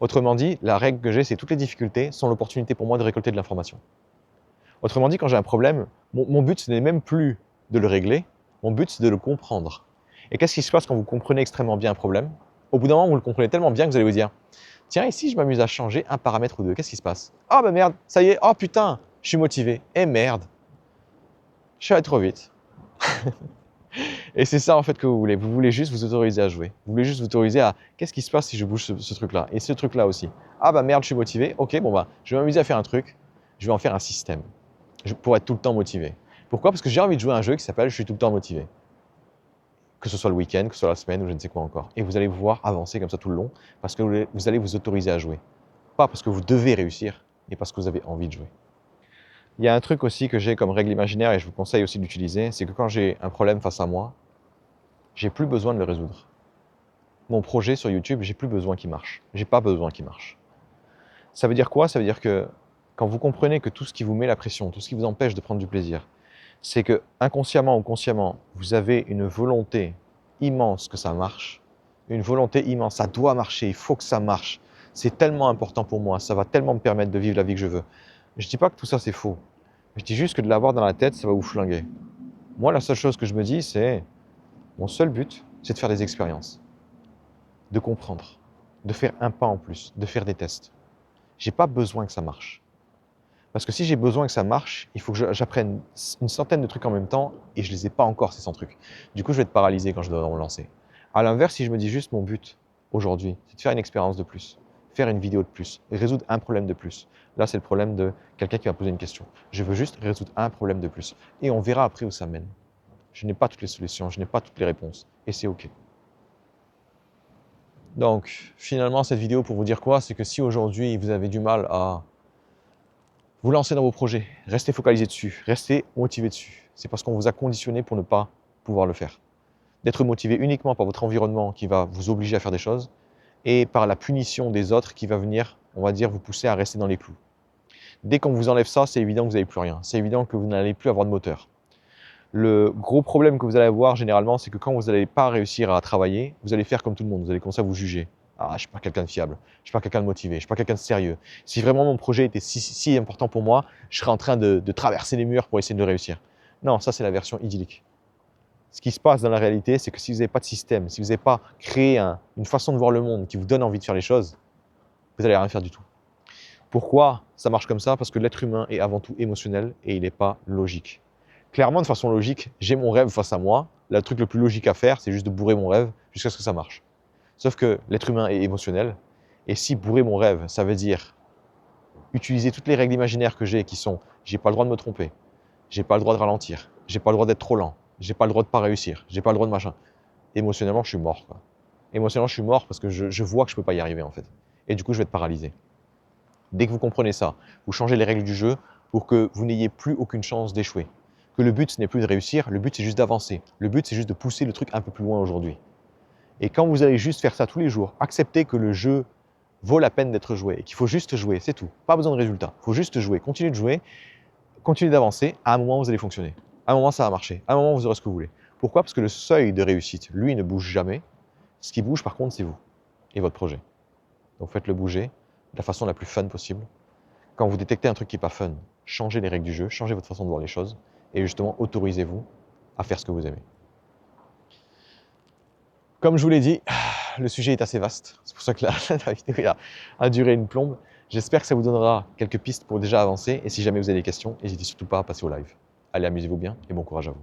Autrement dit, la règle que j'ai, c'est toutes les difficultés sont l'opportunité pour moi de récolter de l'information. Autrement dit, quand j'ai un problème, mon but, ce n'est même plus de le régler, mon but, c'est de le comprendre. Et qu'est-ce qui se passe quand vous comprenez extrêmement bien un problème? Au bout d'un moment, vous le comprenez tellement bien que vous allez vous dire « Tiens, ici, je m'amuse à changer un paramètre ou deux, qu'est-ce qui se passe? Ah bah merde, ça y est, oh putain, je suis motivé. Eh merde, je suis allé trop vite. » Et c'est ça en fait que vous voulez juste vous autoriser à jouer. Vous voulez juste vous autoriser à qu'est-ce qui se passe si je bouge ce truc-là et ce truc-là aussi. Ah bah merde, je suis motivé, ok, bon bah, je vais m'amuser à faire un truc, je vais en faire un système pour être tout le temps motivé. Pourquoi? Parce que j'ai envie de jouer à un jeu qui s'appelle « Je suis tout le temps motivé ». Que ce soit le week-end, que ce soit la semaine ou je ne sais quoi encore. Et vous allez vous voir avancer comme ça tout le long parce que vous allez vous autoriser à jouer. Pas parce que vous devez réussir, mais parce que vous avez envie de jouer. Il y a un truc aussi que j'ai comme règle imaginaire et je vous conseille aussi d'utiliser, c'est que quand j'ai un problème face à moi, j'ai plus besoin de le résoudre. Mon projet sur YouTube, j'ai plus besoin qu'il marche. J'ai pas besoin qu'il marche. Ça veut dire quoi? Ça veut dire que quand vous comprenez que tout ce qui vous met la pression, tout ce qui vous empêche de prendre du plaisir, c'est que inconsciemment ou consciemment, vous avez une volonté immense que ça marche, une volonté immense, ça doit marcher, il faut que ça marche. C'est tellement important pour moi, ça va tellement me permettre de vivre la vie que je veux. Je ne dis pas que tout ça c'est faux, je dis juste que de l'avoir dans la tête, ça va vous flinguer. Moi, la seule chose que je me dis, c'est mon seul but, c'est de faire des expériences, de comprendre, de faire un pas en plus, de faire des tests. J'ai pas besoin que ça marche. Parce que si j'ai besoin que ça marche, il faut que j'apprenne une centaine de trucs en même temps et je les ai pas encore, ces 100 trucs. Du coup, je vais être paralysé quand je dois me lancer. À l'inverse, si je me dis juste mon but aujourd'hui, c'est de faire une expérience de plus, faire une vidéo de plus, résoudre un problème de plus. Là, c'est le problème de quelqu'un qui va poser une question. Je veux juste résoudre un problème de plus. Et on verra après où ça mène. Je n'ai pas toutes les solutions, je n'ai pas toutes les réponses. Et c'est OK. Donc, finalement, cette vidéo pour vous dire quoi? C'est que si aujourd'hui, vous avez du mal à vous lancer dans vos projets, restez focalisé dessus, restez motivé dessus. C'est parce qu'on vous a conditionné pour ne pas pouvoir le faire. D'être motivé uniquement par votre environnement qui va vous obliger à faire des choses et par la punition des autres qui va venir, on va dire, vous pousser à rester dans les clous. Dès qu'on vous enlève ça, c'est évident que vous n'avez plus rien. C'est évident que vous n'allez plus avoir de moteur. Le gros problème que vous allez avoir généralement, c'est que quand vous n'allez pas réussir à travailler, vous allez faire comme tout le monde, vous allez commencer à vous juger. Ah, je ne suis pas quelqu'un de fiable, je ne suis pas quelqu'un de motivé, je ne suis pas quelqu'un de sérieux. Si vraiment mon projet était si important pour moi, je serais en train de traverser les murs pour essayer de le réussir. Non, ça c'est la version idyllique. Ce qui se passe dans la réalité, c'est que si vous n'avez pas de système, si vous n'avez pas créé une façon de voir le monde qui vous donne envie de faire les choses, vous n'allez rien faire du tout. Pourquoi ça marche comme ça? Parce que l'être humain est avant tout émotionnel et il n'est pas logique. Clairement, de façon logique, j'ai mon rêve face à moi. Le truc le plus logique à faire, c'est juste de bourrer mon rêve jusqu'à ce que ça marche. Sauf que l'être humain est émotionnel. Et si bourrer mon rêve, ça veut dire utiliser toutes les règles imaginaires que j'ai qui sont j'ai pas le droit de me tromper, j'ai pas le droit de ralentir, j'ai pas le droit d'être trop lent, j'ai pas le droit de pas réussir, j'ai pas le droit de machin. Émotionnellement, je suis mort, quoi. Émotionnellement, je suis mort parce que je vois que je peux pas y arriver, en fait. Et du coup, je vais être paralysé. Dès que vous comprenez ça, vous changez les règles du jeu pour que vous n'ayez plus aucune chance d'échouer. Que le but, ce n'est plus de réussir, le but, c'est juste d'avancer. Le but, c'est juste de pousser le truc un peu plus loin aujourd'hui. Et quand vous allez juste faire ça tous les jours, accepter que le jeu vaut la peine d'être joué et qu'il faut juste jouer, c'est tout. Pas besoin de résultat. Il faut juste jouer, continuer de jouer, continuer d'avancer. À un moment, vous allez fonctionner. À un moment, ça va marcher. À un moment, vous aurez ce que vous voulez. Pourquoi? Parce que le seuil de réussite, lui, ne bouge jamais. Ce qui bouge, par contre, c'est vous et votre projet. Donc faites-le bouger de la façon la plus fun possible. Quand vous détectez un truc qui n'est pas fun, changez les règles du jeu, changez votre façon de voir les choses et justement autorisez-vous à faire ce que vous aimez. Comme je vous l'ai dit, le sujet est assez vaste. C'est pour ça que la vidéo a duré une plombe. J'espère que ça vous donnera quelques pistes pour déjà avancer. Et si jamais vous avez des questions, n'hésitez surtout pas à passer au live. Allez, amusez-vous bien et bon courage à vous.